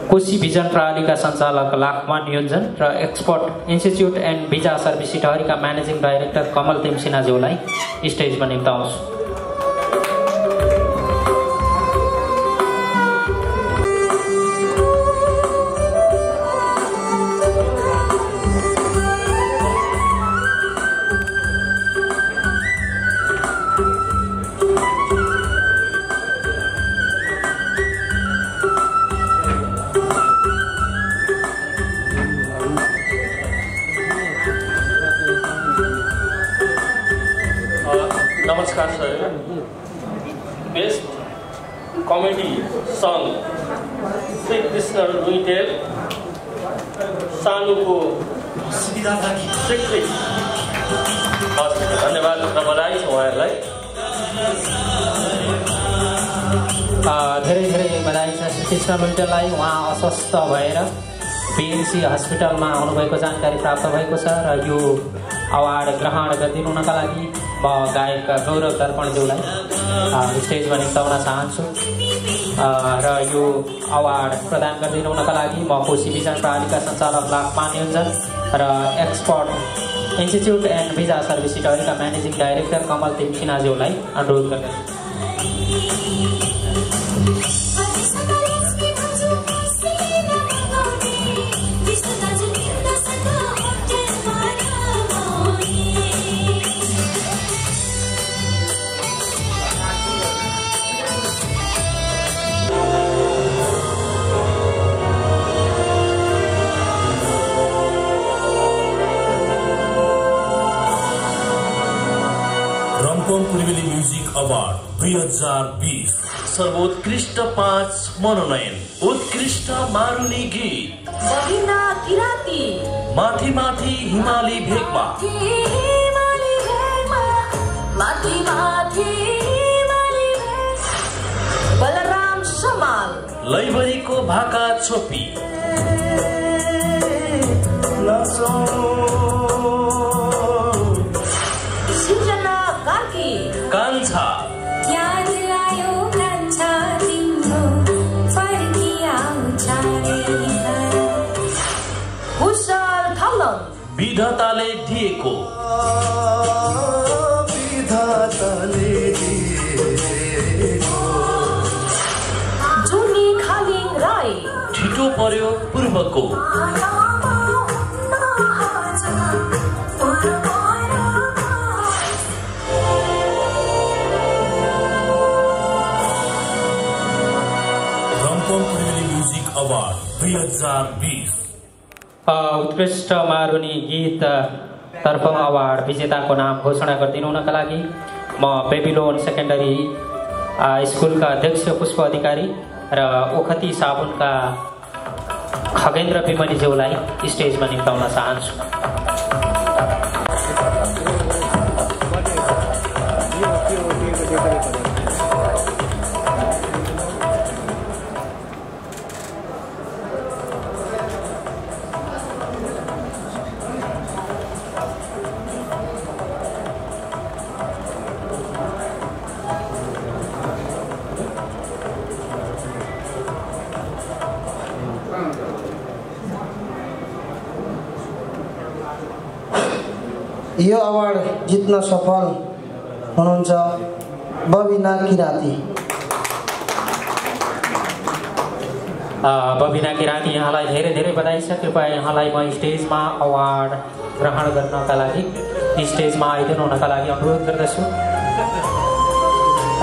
कोशी भिजन प्रणालीका सञ्चालक लाखमान योन्जन र expert institute and visa service इटहरीका म्यानेजिङ डाइरेक्टर कमल तिमसिन्हाज्यूलाई स्टेजमा निम्ताउँछु। नमस्कार सर। बेस्ट कमेडी सङ्ग श्री कृष्ण लुइटेल, सानुको सिक्री। धन्यवाद र बधाई छ उहाँहरूलाई। धेरै धेरै बधाई छ श्री कृष्ण लुइटेललाई। उहाँ अस्वस्थ भएर बीएमसी हस्पिटलमा आउनुभएको जानकारी प्राप्त भएको छ र यो अवार्ड ग्रहण गरिदिनुका लागि म गायक गौरव दर्पणज्यूलाई स्टेजमा निम्ताउन चाहन्छु र यो अवार्ड प्रदान गरिदिनुका लागि म कोशी भिजन प्रणालीका सञ्चालक लाखमान योन्जन र expert institute and visa service इटहरीका म्यानेजिङ डाइरेक्टर कमल तिमसिन्हाज्यूलाई अनुरोध गर्दछु। रम्पम पूर्वेली म्युजिक अवार्ड 2020 सर्वोत्कृष्ट 5 मनोनयन। उत्कृष्ट मारुनी गीत बहिना किराती, माथि माथि हिमाली भेगमा, माथि माथि हिमाली भेग, बलराम समाल, लैबरीको भाका छोपी, सिर्जना कार्की, कान्छा, याद आयो कान्छा तिम्रो फर्की आउँछ रे, कुशल थलम, विधाताले दिएको, विधाताले दिएको, जुनी खालिङ राई, छिटो पर्यो पूर्वको, अवार्ड 2020 उत्कृष्ट मारुनी गीत तर्फ अवार्ड विजेताको नाम घोषणा गरिदिनुका लागि म बेबिलोन सेकेन्डरी स्कुलका अध्यक्ष पुष्प अधिकारी र ओखती साबुनका खगेन्द्र विमनीज्यूलाई स्टेजमा निम्ताउन चाहन्छु। यो अवार्ड जित्न सफल हुनुहुन्छ बबिना किराती। बबिना किराती यहाँलाई धेरै धेरै बधाई छ। कृपया यहाँलाई म स्टेजमा अवार्ड ग्रहण गर्नका लागि स्टेजमा आइदिनु हुनका लागि अनुरोध गर्दछु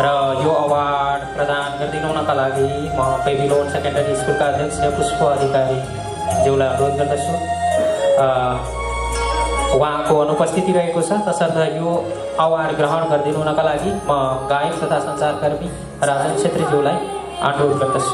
र यो अवार्ड प्रदान गरिदिनु हुनका लागि म बेबिलोन सेकेन्डरी स्कुलका अध्यक्ष पुष्प अधिकारी ज्यूलाई अनुरोध गर्दछु। उहाँको अनुपस्थिति रहेको छ, तसर्थ यो अवार्ड ग्रहण गरिदिनु हुनका लागि म गायक तथा सञ्चारकर्मी राजन छेत्रीज्यूलाई अनुरोध गर्दछु।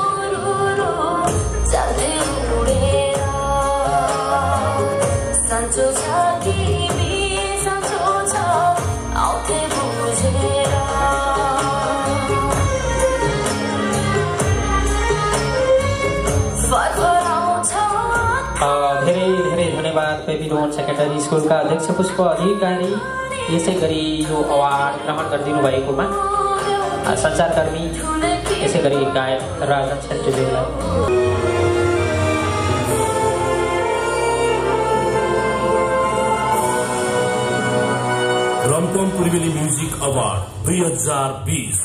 धेरै धेरै धन्यवाद बेबिलोन सेकेन्डरी स्कुलका अध्यक्ष पुष्प अधिकारी, यसै गरी यो अवार्ड ग्रहण गरिदिनु भएकोमा सञ्चारकर्मी यसै गरी गायक राजन छेत्रीज्यूलाई। रम्पम पूर्वेली म्युजिक अवार्ड 2020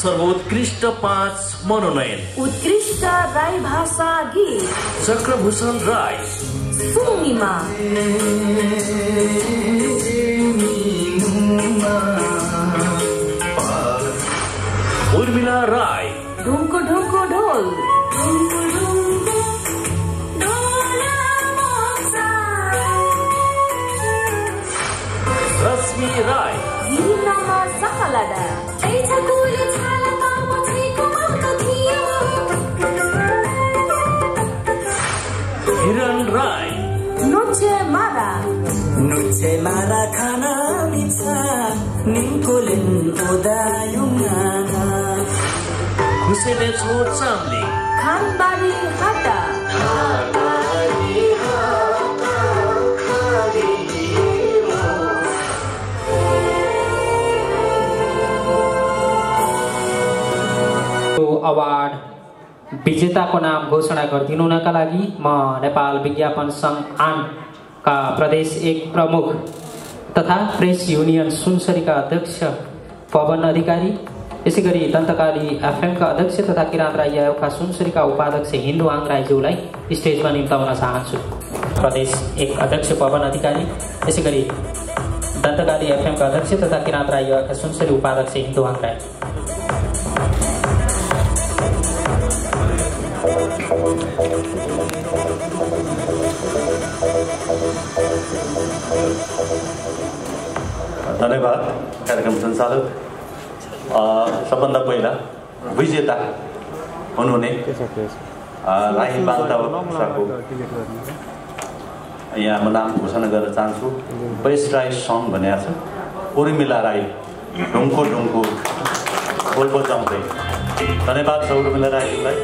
सर्वोत्कृष्ट 5 मनोनयन। उत्कृष्ट राई भाषा गीत चक्रभूषण राई, पूर्णिमा, उर्मिला राई, ढुङ्को ढुङ्को ढोल, रश्मि राई, हिरण राई, नुचे मारा खाना मिठा निकोलिन उदायुङना खुसेले छोड चाम्ली खानबारी हाटा अवार्ड विजेताको नाम घोषणा गरिदिनुका लागि म नेपाल विज्ञापन सङ्घ आनका प्रदेश 1 प्रमुख तथा प्रेस युनियन सुनसरीका अध्यक्ष पवन अधिकारी, यसै गरी दन्तकाली एफएमका अध्यक्ष तथा किराँत राई आयोगका सुनसरीका उपाध्यक्ष हिन्दुहाङ राईज्यूलाई स्टेजमा निम्ताउन चाहन्छु। प्रदेश 1 अध्यक्ष पवन अधिकारी, यसै गरी दन्तकाली एफएमका अध्यक्ष तथा किराँत राई आयोगका सुनसरी उपाध्यक्ष हिन्दुहाङ राई। धन्यवाद कार्यक्रम सञ्चालक। सबभन्दा पहिला विजेता हुनुहुने राई बालताको यहाँ म नाम घोषणा गर्न चाहन्छु। बेस्ट राई सङ भनेको छ उर्मिला राई, ढुङ्को ढुङ्को बोल बजाउँदै। धन्यवाद छ उर्मिला राईलाई।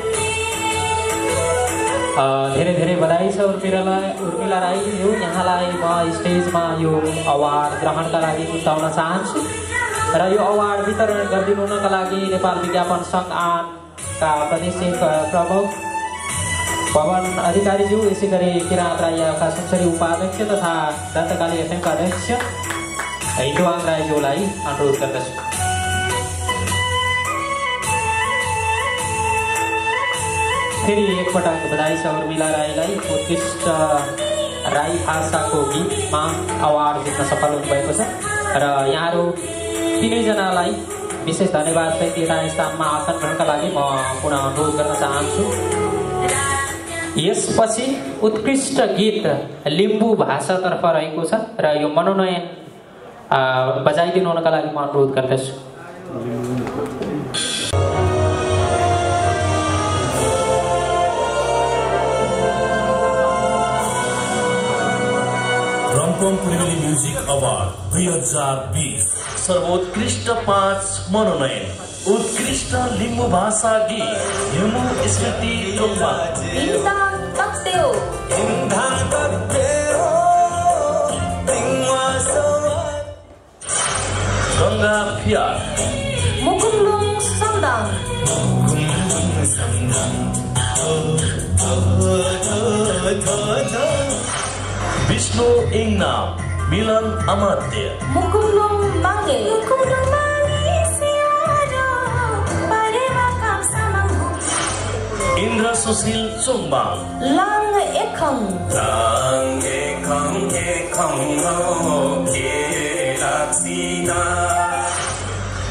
धेरै धेरै बधाई छ उर्मिला राई, यहाँलाई म स्टेजमा यो अवार्ड ग्रहणका लागि निम्ताउन चाहन्छु र यो अवार्ड वितरण गरिदिनुका लागि नेपाल विज्ञापन सङ्घ आनका प्रदेश 1 प्रमुख पवन अधिकारीज्यू, यसै गरी किराँत राई आयोगका सुनसरी उपाध्यक्ष तथा दन्तकाली एफएमका अध्यक्ष हिन्दुहाङ राईज्यूलाई अनुरोध गर्दछु। फेरि एकपटक बधाई छ उर्मिला राईलाई। उत्कृष्ट राई भाषाको गीतमा अवार्ड जित्न सफल हुनुभएको छ र यहाँहरू तीनैजनालाई विशेष धन्यवाद व्यक्तिगत स्थानमा आसन ग्रहणका लागि म पुनः अनुरोध गर्न चाहन्छु। यसपछि उत्कृष्ट गीत लिम्बू भाषातर्फ रहेको छ र यो मनोनयन बजाइदिनु हुनका लागि म अनुरोध गर्दछु। रम्फू पूर्वेली म्युजिक अवार्ड 2020 सर्वोत्कृष्ट 5 मनोनयन उत्कृष्ट लिम्बू भाषा गीत हिमु स्मृति टोपा गंगा फियार मुकुंदुङ सन्दाङ विष्णु इङनाम मिलन अमात्य मुकुंदुङ मागे इन्द्र सुशील चुङबाङ लाङ एखङ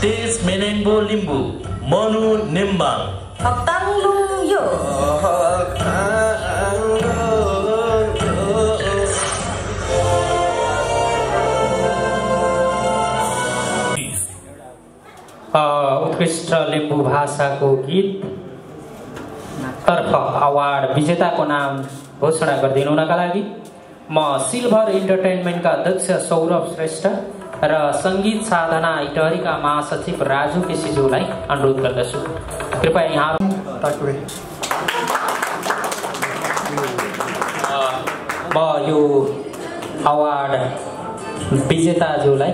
तेज मेनेम्बो लिम्बू मनु नेम्बाङ हक्ताङलुङ यो उत्कृष्ट लिम्बू भाषाको गीत तर्फ अवार्ड विजेताको नाम घोषणा गरिदिनुका लागि म सिल्भर इन्टरटेनमेन्टका अध्यक्ष सौरभ श्रेष्ठ र संगीत साधना इटहरीका महासचिव राजु केसीज्यूलाई अनुरोध गर्दछु। कृपया यहाँ म यो अवार्ड विजेताज्यूलाई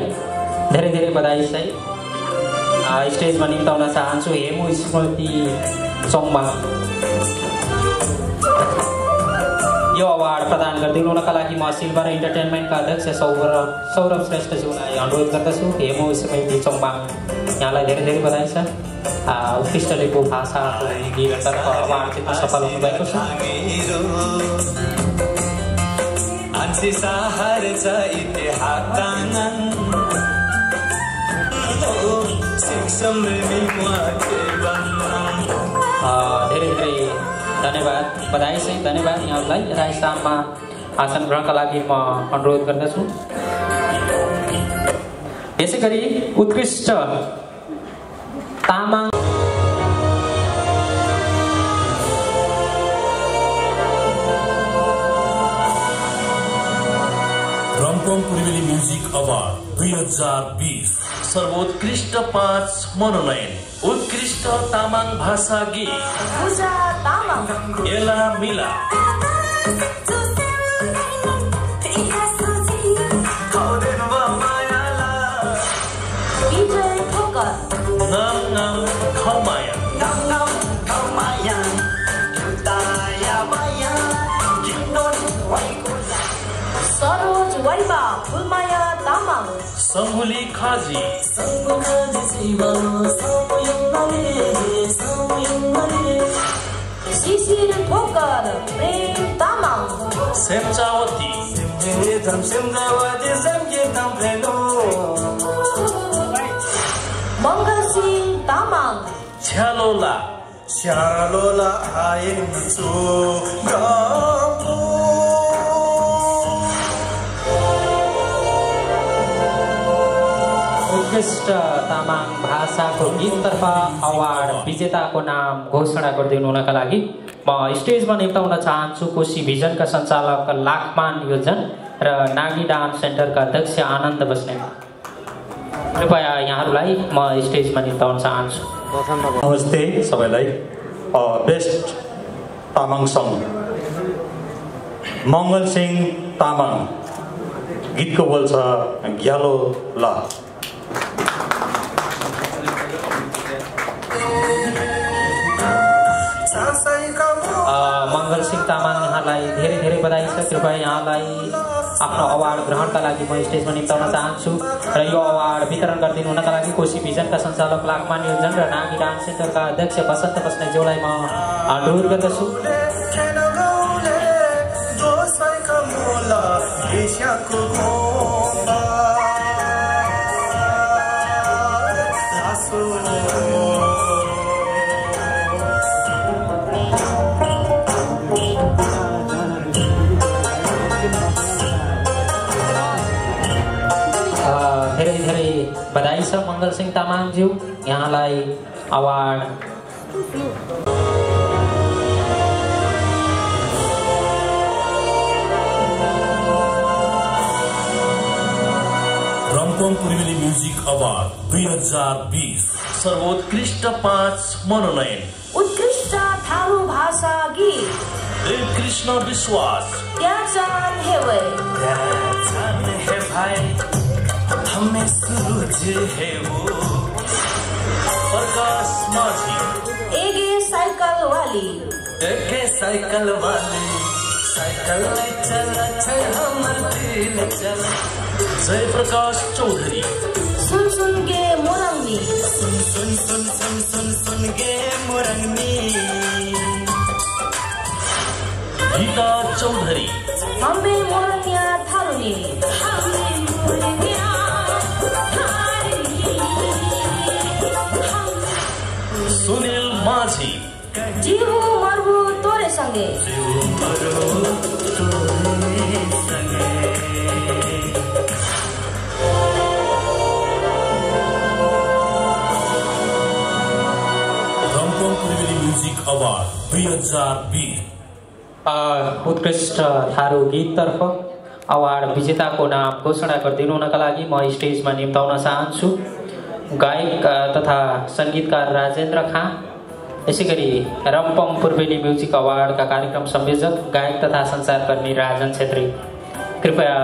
धेरै धेरै बधाई सहित स्टेजमा निम्ताउन चाहन्छु। हेमु स्मृति चोङमा यो अवार्ड प्रदान गरिदिनुका लागि म सिल्भर इन्टरटेनमेन्टका अध्यक्ष सौरभ श्रेष्ठज्यूलाई अनुरोध गर्दछु। हेमु स्मृति चोङमा यहाँलाई धेरै धेरै बधाई छ। उत्कृष्ट लिम्बू भाषाको गीततर्फ अवार्ड जित्न सफल हुनुभएको छ। धेरै धेरै धन्यवाद, बधाई सहित धन्यवाद यहाँहरूलाई। राजस्थानमा आसन ग्रहणका लागि म अनुरोध गर्दछु। यसै गरी उत्कृष्ट तामाङ रम्फू पूर्वेली म्युजिक अवार्ड 2020 सर्वोत्कृष्ट 5 मनोनयन उत्कृष्ट तामाङ भाषा गीत पूजा तामाङ एला मिला विजय ठोकर नाम नाम खमाया सरोज वैभा फुलमाया तामाङ संगुली खाजी शिशिर ठोकर प्रेम तामाङ सेम्चावती मङ्गलसिंह तामाङ छ्यालोला उत्कृष्ट तामाङ भाषाको गीततर्फ अवार्ड विजेताको नाम घोषणा गरिदिनुका लागि म स्टेजमा निम्ताउन चाहन्छु कोशी भिजनका सञ्चालक लाखमान योजन र नागी डान्स सेन्टरका अध्यक्ष आनन्द बस्नेत। कृपया यहाँहरूलाई म स्टेजमा निम्ताउन चाहन्छु। नमस्ते सबैलाई। बेस्ट तामाङ सङ मङ्गल सिंह तामाङ, गीतको बोल छ ग्यालो ल। मङ्गल सिंह तामाङ यहाँलाई धेरै धेरै बधाई छ। कृपया यहाँलाई आफ्नो अवार्ड ग्रहणका लागि म स्टेजमा निम्ताउन चाहन्छु र यो अवार्ड वितरण गरिदिनु हुनका लागि कोशी भिजनका सञ्चालक लाखमान योजन र नागी डान्स सेन्टरका अध्यक्ष बसन्त बस्नेज्यूलाई म अनुरोध गर्दछु। बधाई छ मङ्गल सिंह तामाङज्यू, यहाँलाई अवार्ड। रम्फोङ पूर्वेली म्युजिक अवार्ड 2020 सर्वोत्कृष्ट 5 मनोनयन। उत्कृष्ट थारू भाषा गीत कृष्ण विश्वास, त्याचान हे भाइ हमें सूरज है वो, प्रकाश माझी, एगे साइकल वाली, साइकल चल हमर दिल चल। जयप्रकाश चौधरी, सुन सुन गे मोरंगनी, सुन गे मोरंगनी। गीता चौधरी, हमें मोरंगिया थारुनी, सुनील माझी, जीवु मरबु तोरे संगे, रम्फोङ पूर्वेली म्युजिक अवार्ड 2020 उत्कृष्ट थारू गीततर्फ अवार्ड विजेताको नाम घोषणा गरिदिनुका लागि म स्टेजमा निम्ताउन चाहन्छु गायक तथा सङ्गीतकार राजेन्द्र खाँ, यसै गरी रम्फोङ पूर्वेली म्युजिक अवार्डका कार्यक्रम संयोजक गायक तथा सञ्चारकर्मी राजन छेत्री। कृपया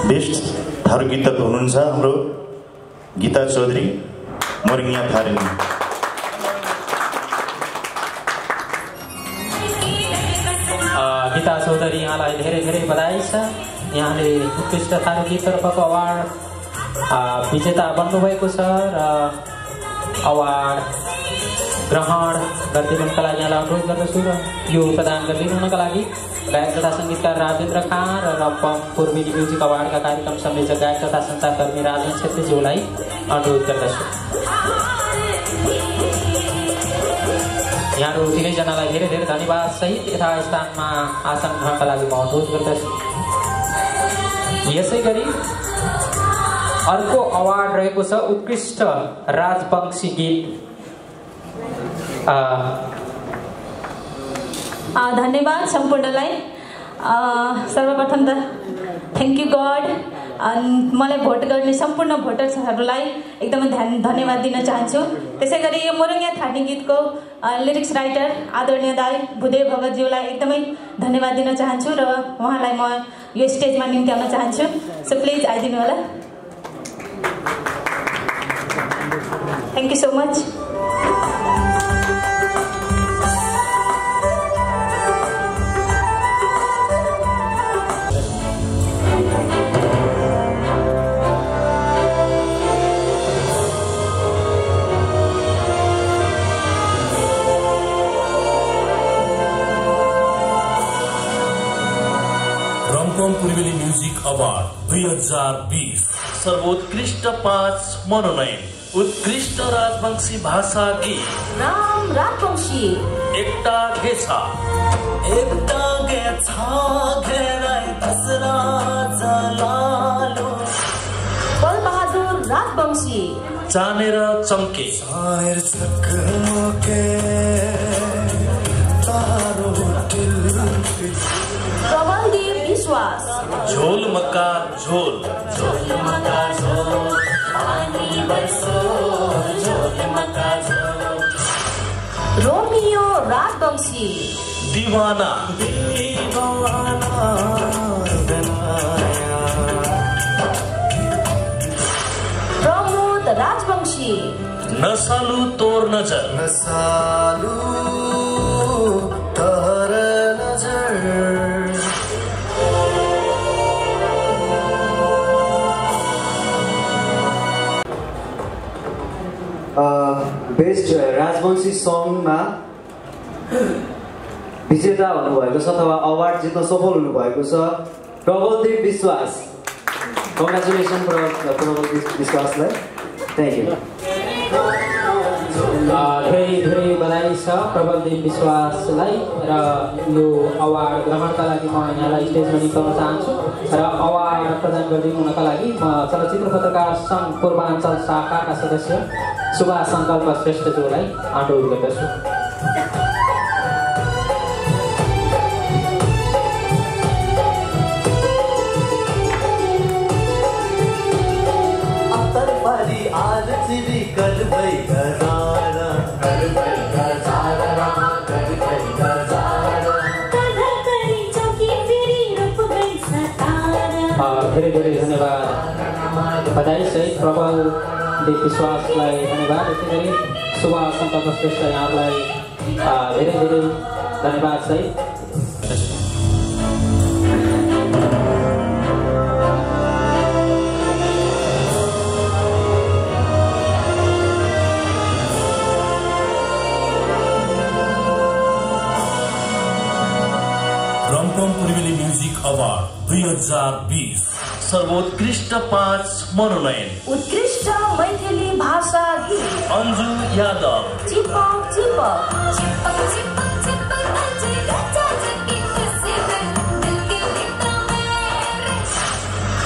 बेस्ट थारू गीतक हुनुहुन्छ हाम्रो गीता चौधरी, मोरङ्गिया थारुनी। गीता चौधरी, यहाँलाई धेरै धेरै बधाई छ। यहाँले उत्कृष्ट थारू गीततर्फको अवार्ड विजेता बन्नुभएको छ र अवार्ड ग्रहण गरिदिनुका लागि यहाँलाई अनुरोध गर्दछु र यो प्रदान गरिदिनुका लागि गायक तथा सङ्गीतकार राजेन्द्र खाँ र रम्फोङ पूर्वेली म्युजिक अवार्डका कार्यक्रम संयोजक गायक तथा सञ्चारकर्मी राजन छेत्रीज्यूलाई अनुरोध गर्दछु। यहाँहरू तिनैजनालाई धेरै धेरै धन्यवाद सहित यथास्थानमा आसन ग्रहणका लागि म अनुरोध गर्दछु। यसै गरी अर्को अवार्ड रहेको छ उत्कृष्ट राजवंशी गीत। धन्यवाद सम्पूर्णलाई। सर्वप्रथम त थ्याङ्क यू गड, मलाई भोट गर्ने सम्पूर्ण भोटर्सहरूलाई एकदमै धन्यवाद दिन चाहन्छु। त्यसै गरी यो मोरङ्गिया थारुनी गीतको लिरिक्स राइटर आदरणीय दाई भूदेव भगतज्यूलाई एकदमै धन्यवाद दिन चाहन्छु र उहाँलाई म यो स्टेजमा निम्त्याउन चाहन्छु। सो प्लिज आइदिनु होला। Thank you so much. Rumphong पूर्वेली म्युजिक अवार्ड 2020 सर्वोत्कृष्ट 5 मनोनयन। उत्कृष्ट राजवंशी भाषा गीत राम राजवंशी, एकटा गेछा घेराई दसरा जलालो, बलबहादुर राजवंशी, चानेर चम्के प्रबलदेव विश्वास, झोल मक्का झोल, रोमियो राजवंशी, दीवाना प्रमोद राजवंशी, नसालु तोर नजर, नसालु तोर नजर। बेस्ट राजवंशी सङ्गमा विजेता हुनुभएको छ अथवा अवार्ड जित्न सफल हुनुभएको छ प्रबलदेव विश्वास। कङ्ग्रेचुलेसन प्रबल विश्वासलाई। Thank you. धेरै धेरै बधाई छ प्रबलदेव विश्वासलाई र यो अवार्ड ग्रहणका लागि म यहाँलाई स्टेजमा निम्ताउन चाहन्छु र अवार्ड प्रदान गरिदिनुका लागि म चलचित्र पत्रकार सङ्घ पूर्वाञ्चल शाखाका सदस्य सुभाष सङ्कल्प श्रेष्ठज्यूलाई अनुरोध गर्दछु। धेरै धेरै धन्यवाद बधाई सहित प्रबलदेव विश्वासलाई धन्यवाद। यसै गरी सुभाष सङ्कल्प श्रेष्ठ यहाँलाई धेरै धेरै धन्यवाद सहित रम्पम पूर्वेली म्युजिक अवार्ड 2020 सर्वोत्कृष्ट 5 मनोनयन। उत्कृष्ट मैथिली भाषा गीत अन्जु यादव। चिपक चिपक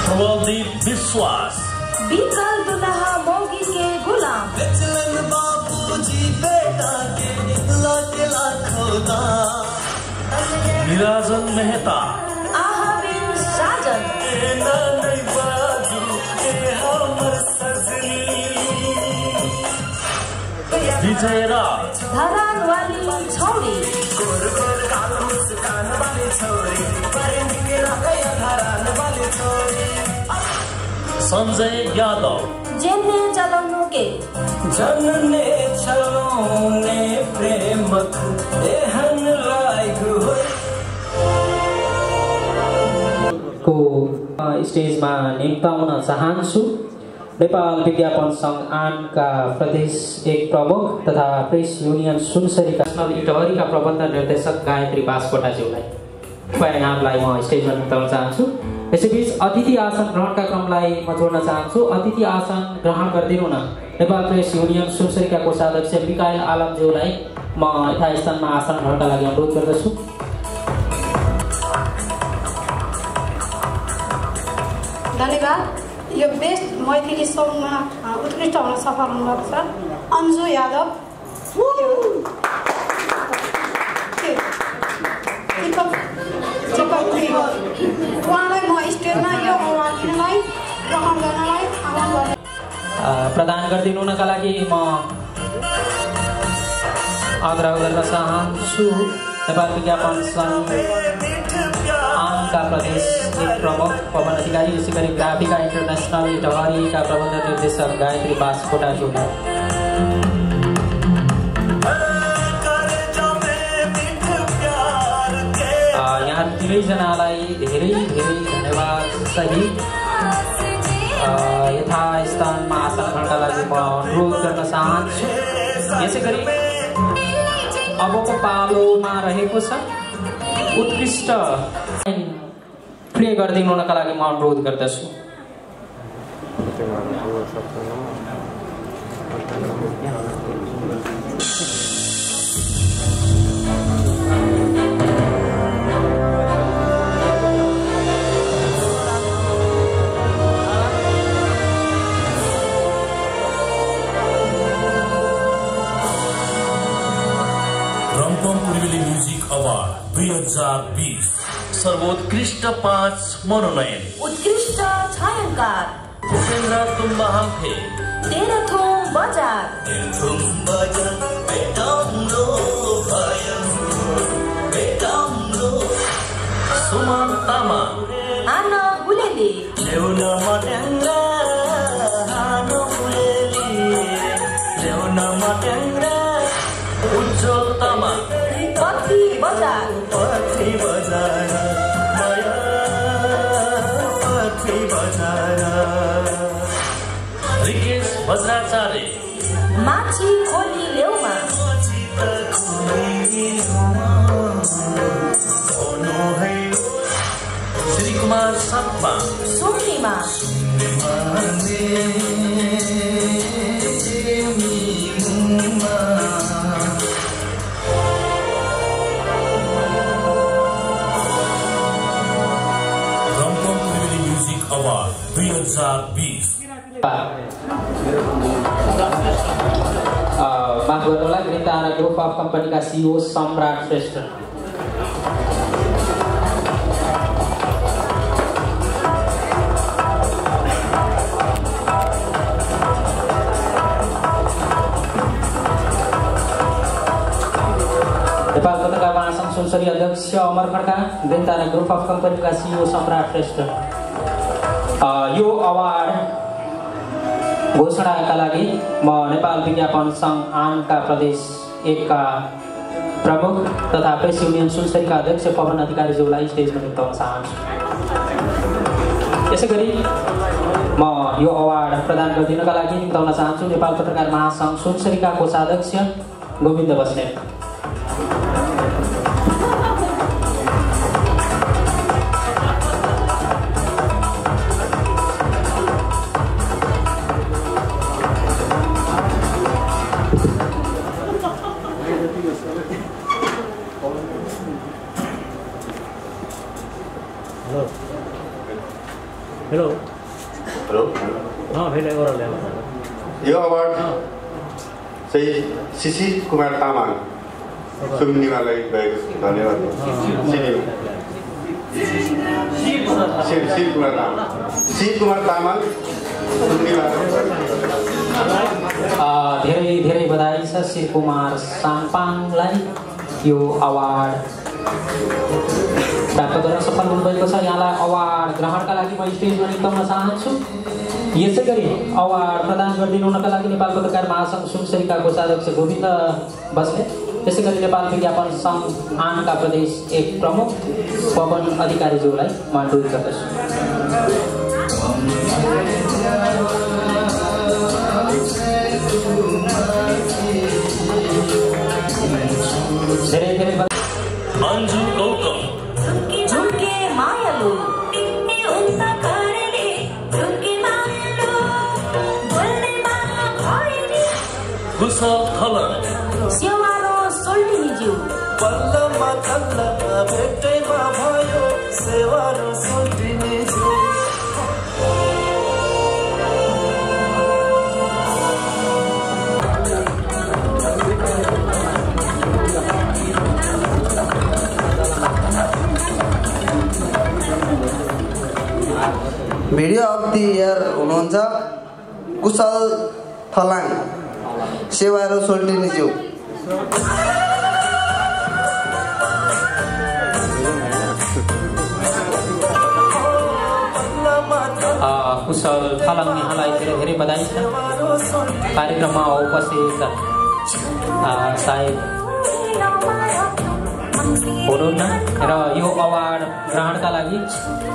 प्रबलदेव विश्वास। बिकल दुल्हा मौगी के गुलाम बाबूजी बेटा के लौटेला खोदा। निराजन मेहता। आहाबिन साजन विजय राज। धरान वाली छौरी संजय यादव। जेने चलाउनु के जनने चलाउने प्रेमक एहन लागु को स्टेजमा निम्ताउन चाहन्छु। नेपाल विज्ञापन सङ्घ आनका प्रदेश 1 प्रमुख तथा प्रेस युनियन सुनसरीका इटहरीका प्रबन्ध निर्देशक गायत्री बास्कोटाज्यूलाई यहाँलाई म स्टेजमा निम्ताउन चाहन्छु। यसैबीच अतिथि आसन ग्रहणका क्रमलाई म जोड्न चाहन्छु। अतिथि आसन ग्रहण गरिदिनु न नेपाल प्रेस युनियन सुनसरीका कोषाध्यक्ष मिकायल आलमज्यूलाई म यथास्थानमा आसन ग्रहणका लागि अनुरोध गर्दछु। धन्यवाद। यो बेस्ट मैथिली सङ्घमा उत्कृष्ट हुन सफल हुनुभएको छ अन्जु यादव। उहाँलाई म स्टेजमा यो अवार्ड दिनलाई ग्रहण गर्नलाई आह्वान गर्छु। प्रदान गरिदिनुका लागि म आग्रह गर्न चाहन्छु। नेपाल विज्ञापन सङ्घ आनका प्रदेश 1 प्रमुख पवन अधिकारी यसै गरी ग्राफिका इन्टरनेसनल इटहरीका प्रबन्ध निर्देशक गायत्री बास्कोटाज्यूलाई यहाँ तिनैजनालाई धेरै धेरै धन्यवाद सहित यथास्थानमा आसन ग्रहणका लागि म अनुरोध गर्न चाहन्छु। यसै गरी अबको पालोमा रहेको छ उत्कृष्ट प्ले गरिदिनुका लागि म अनुरोध गर्दछु। रम्पम पूर्वेली म्युजिक अवार्ड 2020 सर्वोत्कृष्ट 5 मनोनयन। उत्कृष्ट छायाङ्कन उपेन्द्र तुम्बा हाम्फे। तेह्रथुम बजार सुमन तामा। आना गुलेली उज्जवल तामा। पथी बजार रिकेश भद्राचार्य। माछी खोली लेउमा श्री कुमार साप्पा। सुम्नीमा अवार्ड 2020 माफ गर्नुहोला ग्रीन तारा ग्रुप अफ कम्पनीका सिइओ सम्राट श्रेष्ठ। नेपाल पत्रकार महासंघ सुनसरी अध्यक्ष Amar Khadka, green Tara group of कम्पनीका सिइओ सम्राट श्रेष्ठ। यो अवार्ड घोषणाका लागि म नेपाल विज्ञापन सङ्घ आनका प्रदेश 1 का प्रमुख तथा प्रेस युनियन सुनसरीका अध्यक्ष पवन अधिकारीज्यूलाई स्टेजमा निम्ताउन चाहन्छु। यसै गरी म यो अवार्ड प्रदान गरिदिनका लागि निम्ताउन चाहन्छु नेपाल पत्रकार महासंघ सुनसरीका कोषाध्यक्ष गोविन्द बस्नेत। हेलो हेलो हाँ भेले गरल यो अवार्ड चाहिँ शिशिर कुमार तामाङ सुम्निमालाई गएको धन्यवाद। शिशिर कुमार तामाङ धेरै धेरै बधाई छ शिर कुमार साम्पाङलाई यो अवार्ड प्राप्त गर्न सफल हुनुभएको छ। यहाँलाई अवार्ड ग्रहणका लागि म स्टेजमा निम्ताउन चाहन्छु। यसै गरी अवार्ड प्रदान गरिदिनु हुनका लागि नेपाल पत्रकार महासंघ सुनसरीका कोषाध्यक्ष गोविन्द बस्नेत, त्यसै गरी नेपाल विज्ञापन सङ्घ आनका प्रदेश 1 प्रमुख पवन अधिकारीज्यूलाई म अनुरोध गर्दछु। धेरै धेरै अन्जु गौतम झुम्के मायालु उन्ता करले झुम्के मायालु बोल्ने बाला खैरी कुशल खलन सेवारो सोल्टिनीज्यू बल्लमा कल्लमा भेटैमा भयो सेवारो सोल्टिनीज्यू। भिडियो अफ दि इयर हुनुहुन्छ कुशल थलाङ सेवारो सोल्टिनीज्यू। कुशल थलाङ यहाँलाई धेरै धेरै बधाई छ। कार्यक्रममा उपस्थित सायद हुनुहुन्न र यो अवार्ड ग्रहणका लागि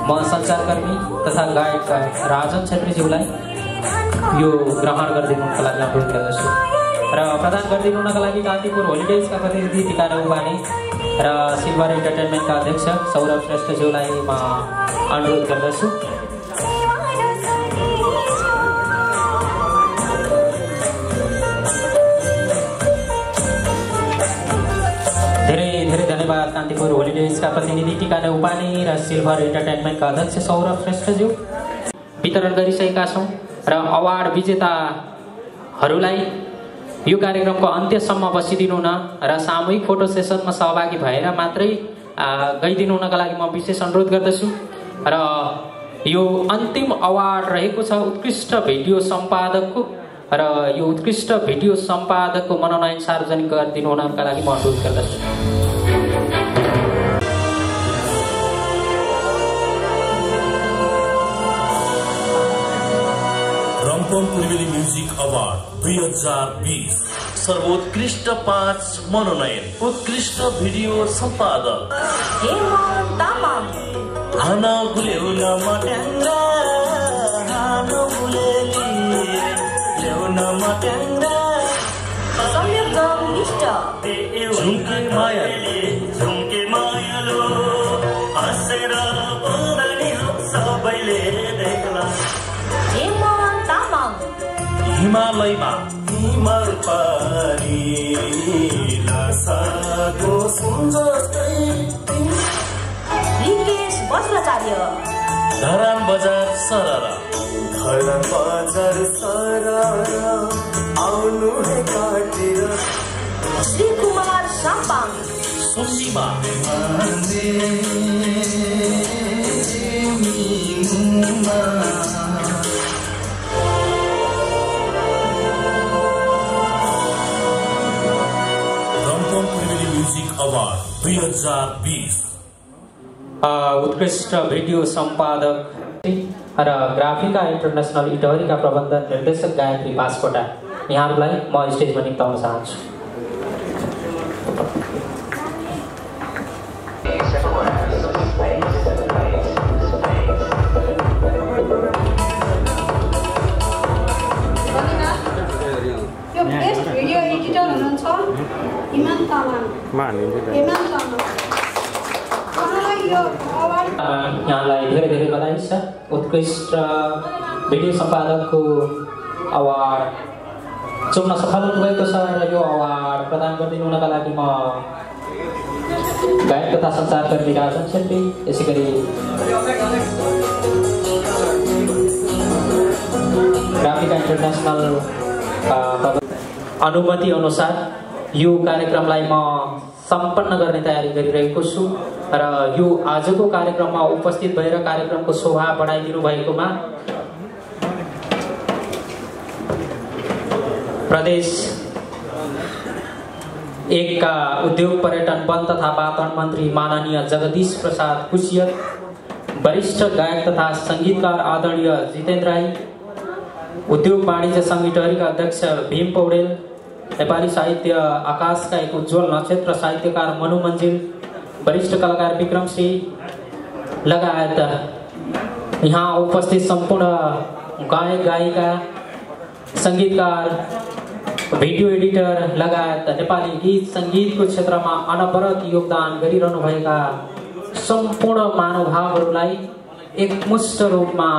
म सञ्चारकर्मी तथा गायक राजन छेत्रीज्यूलाई यो ग्रहण गरिदिनुका लागि अनुरोध गर्दछु र प्रदान गरिदिनुका लागि कान्तिपुर होलिडेजका प्रतिनिधि टिकारा उपाने र सिल्भर इन्टरटेनमेन्टका अध्यक्ष सौरभ श्रेष्ठज्यूलाई म अनुरोध गर्दछु। धेरै धेरै धन्यवाद कान्तिपुर होलिडेजका प्रतिनिधि टिकाना उपाने र सिल्भर इन्टरटेनमेन्टका अध्यक्ष सौरभ श्रेष्ठज्यू वितरण गरिसकेका छौँ र अवार्ड विजेताहरूलाई यो कार्यक्रमको अन्त्यसम्म बसिदिनु न र सामूहिक फोटो सेसनमा सहभागी भएर मात्रै गइदिनु हुनका लागि म विशेष अनुरोध गर्दछु र यो अन्तिम अवार्ड रहेको छ उत्कृष्ट भिडियो सम्पादकको र यो उत्कृष्ट भिडियो सम्पादकको मनोनयन सार्वजनिक गरिदिनु हुनका लागि म अनुरोध गर्दछु। रम्फोम पूर्वेली म्युजिक अवार्ड 2020 सर्वोत्कृष्ट 5 मनोनयन उत्कृष्ट भिडियो सम्पादक हाना गुलेउन मट्याङ्ग्रा हाना गुलेली ल्याउन मट्याङ्ग्रा झुम्के मायालो हाँसेर बोल्दा नि सबैले देख्ला हिमालयमा हिमाल पारी लासाको सुन्दर लिङ्गेश वज्राचार्य धरान बजार सरर धरान बजार सरर आउनु है काटेर श्री कुमार साम्पाङ सुन्नीमा म्युजिक अवार्ड 2020 उत्कृष्ट भिडियो सम्पादक र ग्राफिका इन्टरनेसनल इटहरीका प्रबन्ध निर्देशक गायत्री बास्कोटा यहाँहरूलाई म स्टेजमा निम्ताउन चाहन्छु। यो बेस्ट भिडियो एडिटर हुनुहुन्छ हिमान तामाङ। यहाँलाई धेरै धेरै बधाई छ। उत्कृष्ट भिडियो सम्पादकको अवार्ड चुन्न सफल हुनुभएको छ र यो अवार्ड प्रदान गरिदिनु हुनका लागि म गायक तथा सञ्चारकर्मी राजन छेत्री, यसै गरी ग्राफिका इन्टरनेसनल अनुमति अनुसार यो कार्यक्रमलाई म सम्पन्न गर्ने तयारी गरिरहेको छु र यो आजको कार्यक्रममा उपस्थित भएर कार्यक्रमको शोभा बढाइदिनु भएकोमा प्रदेश 1 का उद्योग पर्यटन वन तथा वातावरण मन्त्री माननीय जगदीश प्रसाद कुसियत, वरिष्ठ गायक तथा संगीतकार आदरणीय जितेन्द्र राई, उद्योग वाणिज्य संघ इटहरीका अध्यक्ष भीम पौडेल, नेपाली साहित्य आकाशका एक उज्जवल नक्षत्र साहित्यकार मनु मन्जिल, वरिष्ठ कलाकार विक्रम श्री लगायत यहाँ उपस्थित सम्पूर्ण गायक गायिका, संगीतकार, भिडियो एडिटर लगायत नेपाली गीत संगीतको क्षेत्रमा अनवरत योगदान गरिरहनुभएका सम्पूर्ण महानुभावहरूलाई एकमुष्ट रूपमा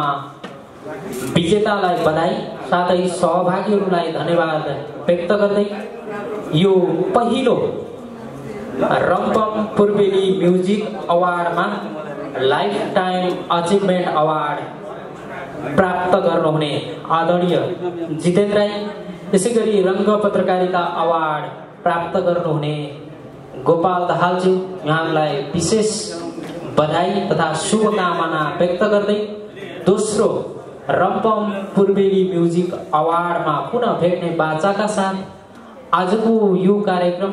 विजेतालाई बधाई साथै सहभागीहरूलाई धन्यवाद व्यक्त गर्दै यो पहिलो रम्पम पूर्वेली म्युजिक अवार्डमा लाइफ टाइम अचिभमेन्ट अवार्ड प्राप्त गर्नुहुने आदरणीय जितेन्द्र राई, त्यसै गरी रङ्ग पत्रकारिता अवार्ड प्राप्त गर्नुहुने गोपाल दाहालज्यू, यहाँलाई विशेष बधाई तथा शुभकामना व्यक्त गर्दै दोस्रो रम्पम पूर्वेली म्युजिक अवार्डमा पुनः भेट्ने बाचाका साथ आजको यो कार्यक्रम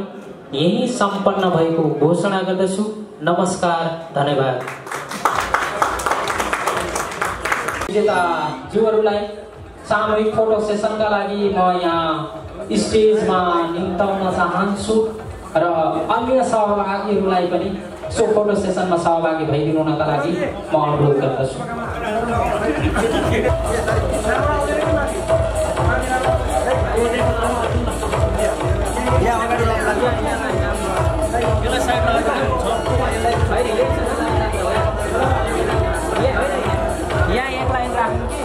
यही सम्पन्न भएको घोषणा गर्दछु। नमस्कार, धन्यवाद। विजेताज्यूहरूलाई सामूहिक फोटो सेसनका लागि म यहाँ स्टेजमा निम्ताउन चाहन्छु र अन्य सहभागीहरूलाई पनि सो फोटो सेसनमा सहभागी भइदिनु हुनका लागि म अनुरोध गर्दछु। यहाँ एक लाइन राख्नु कि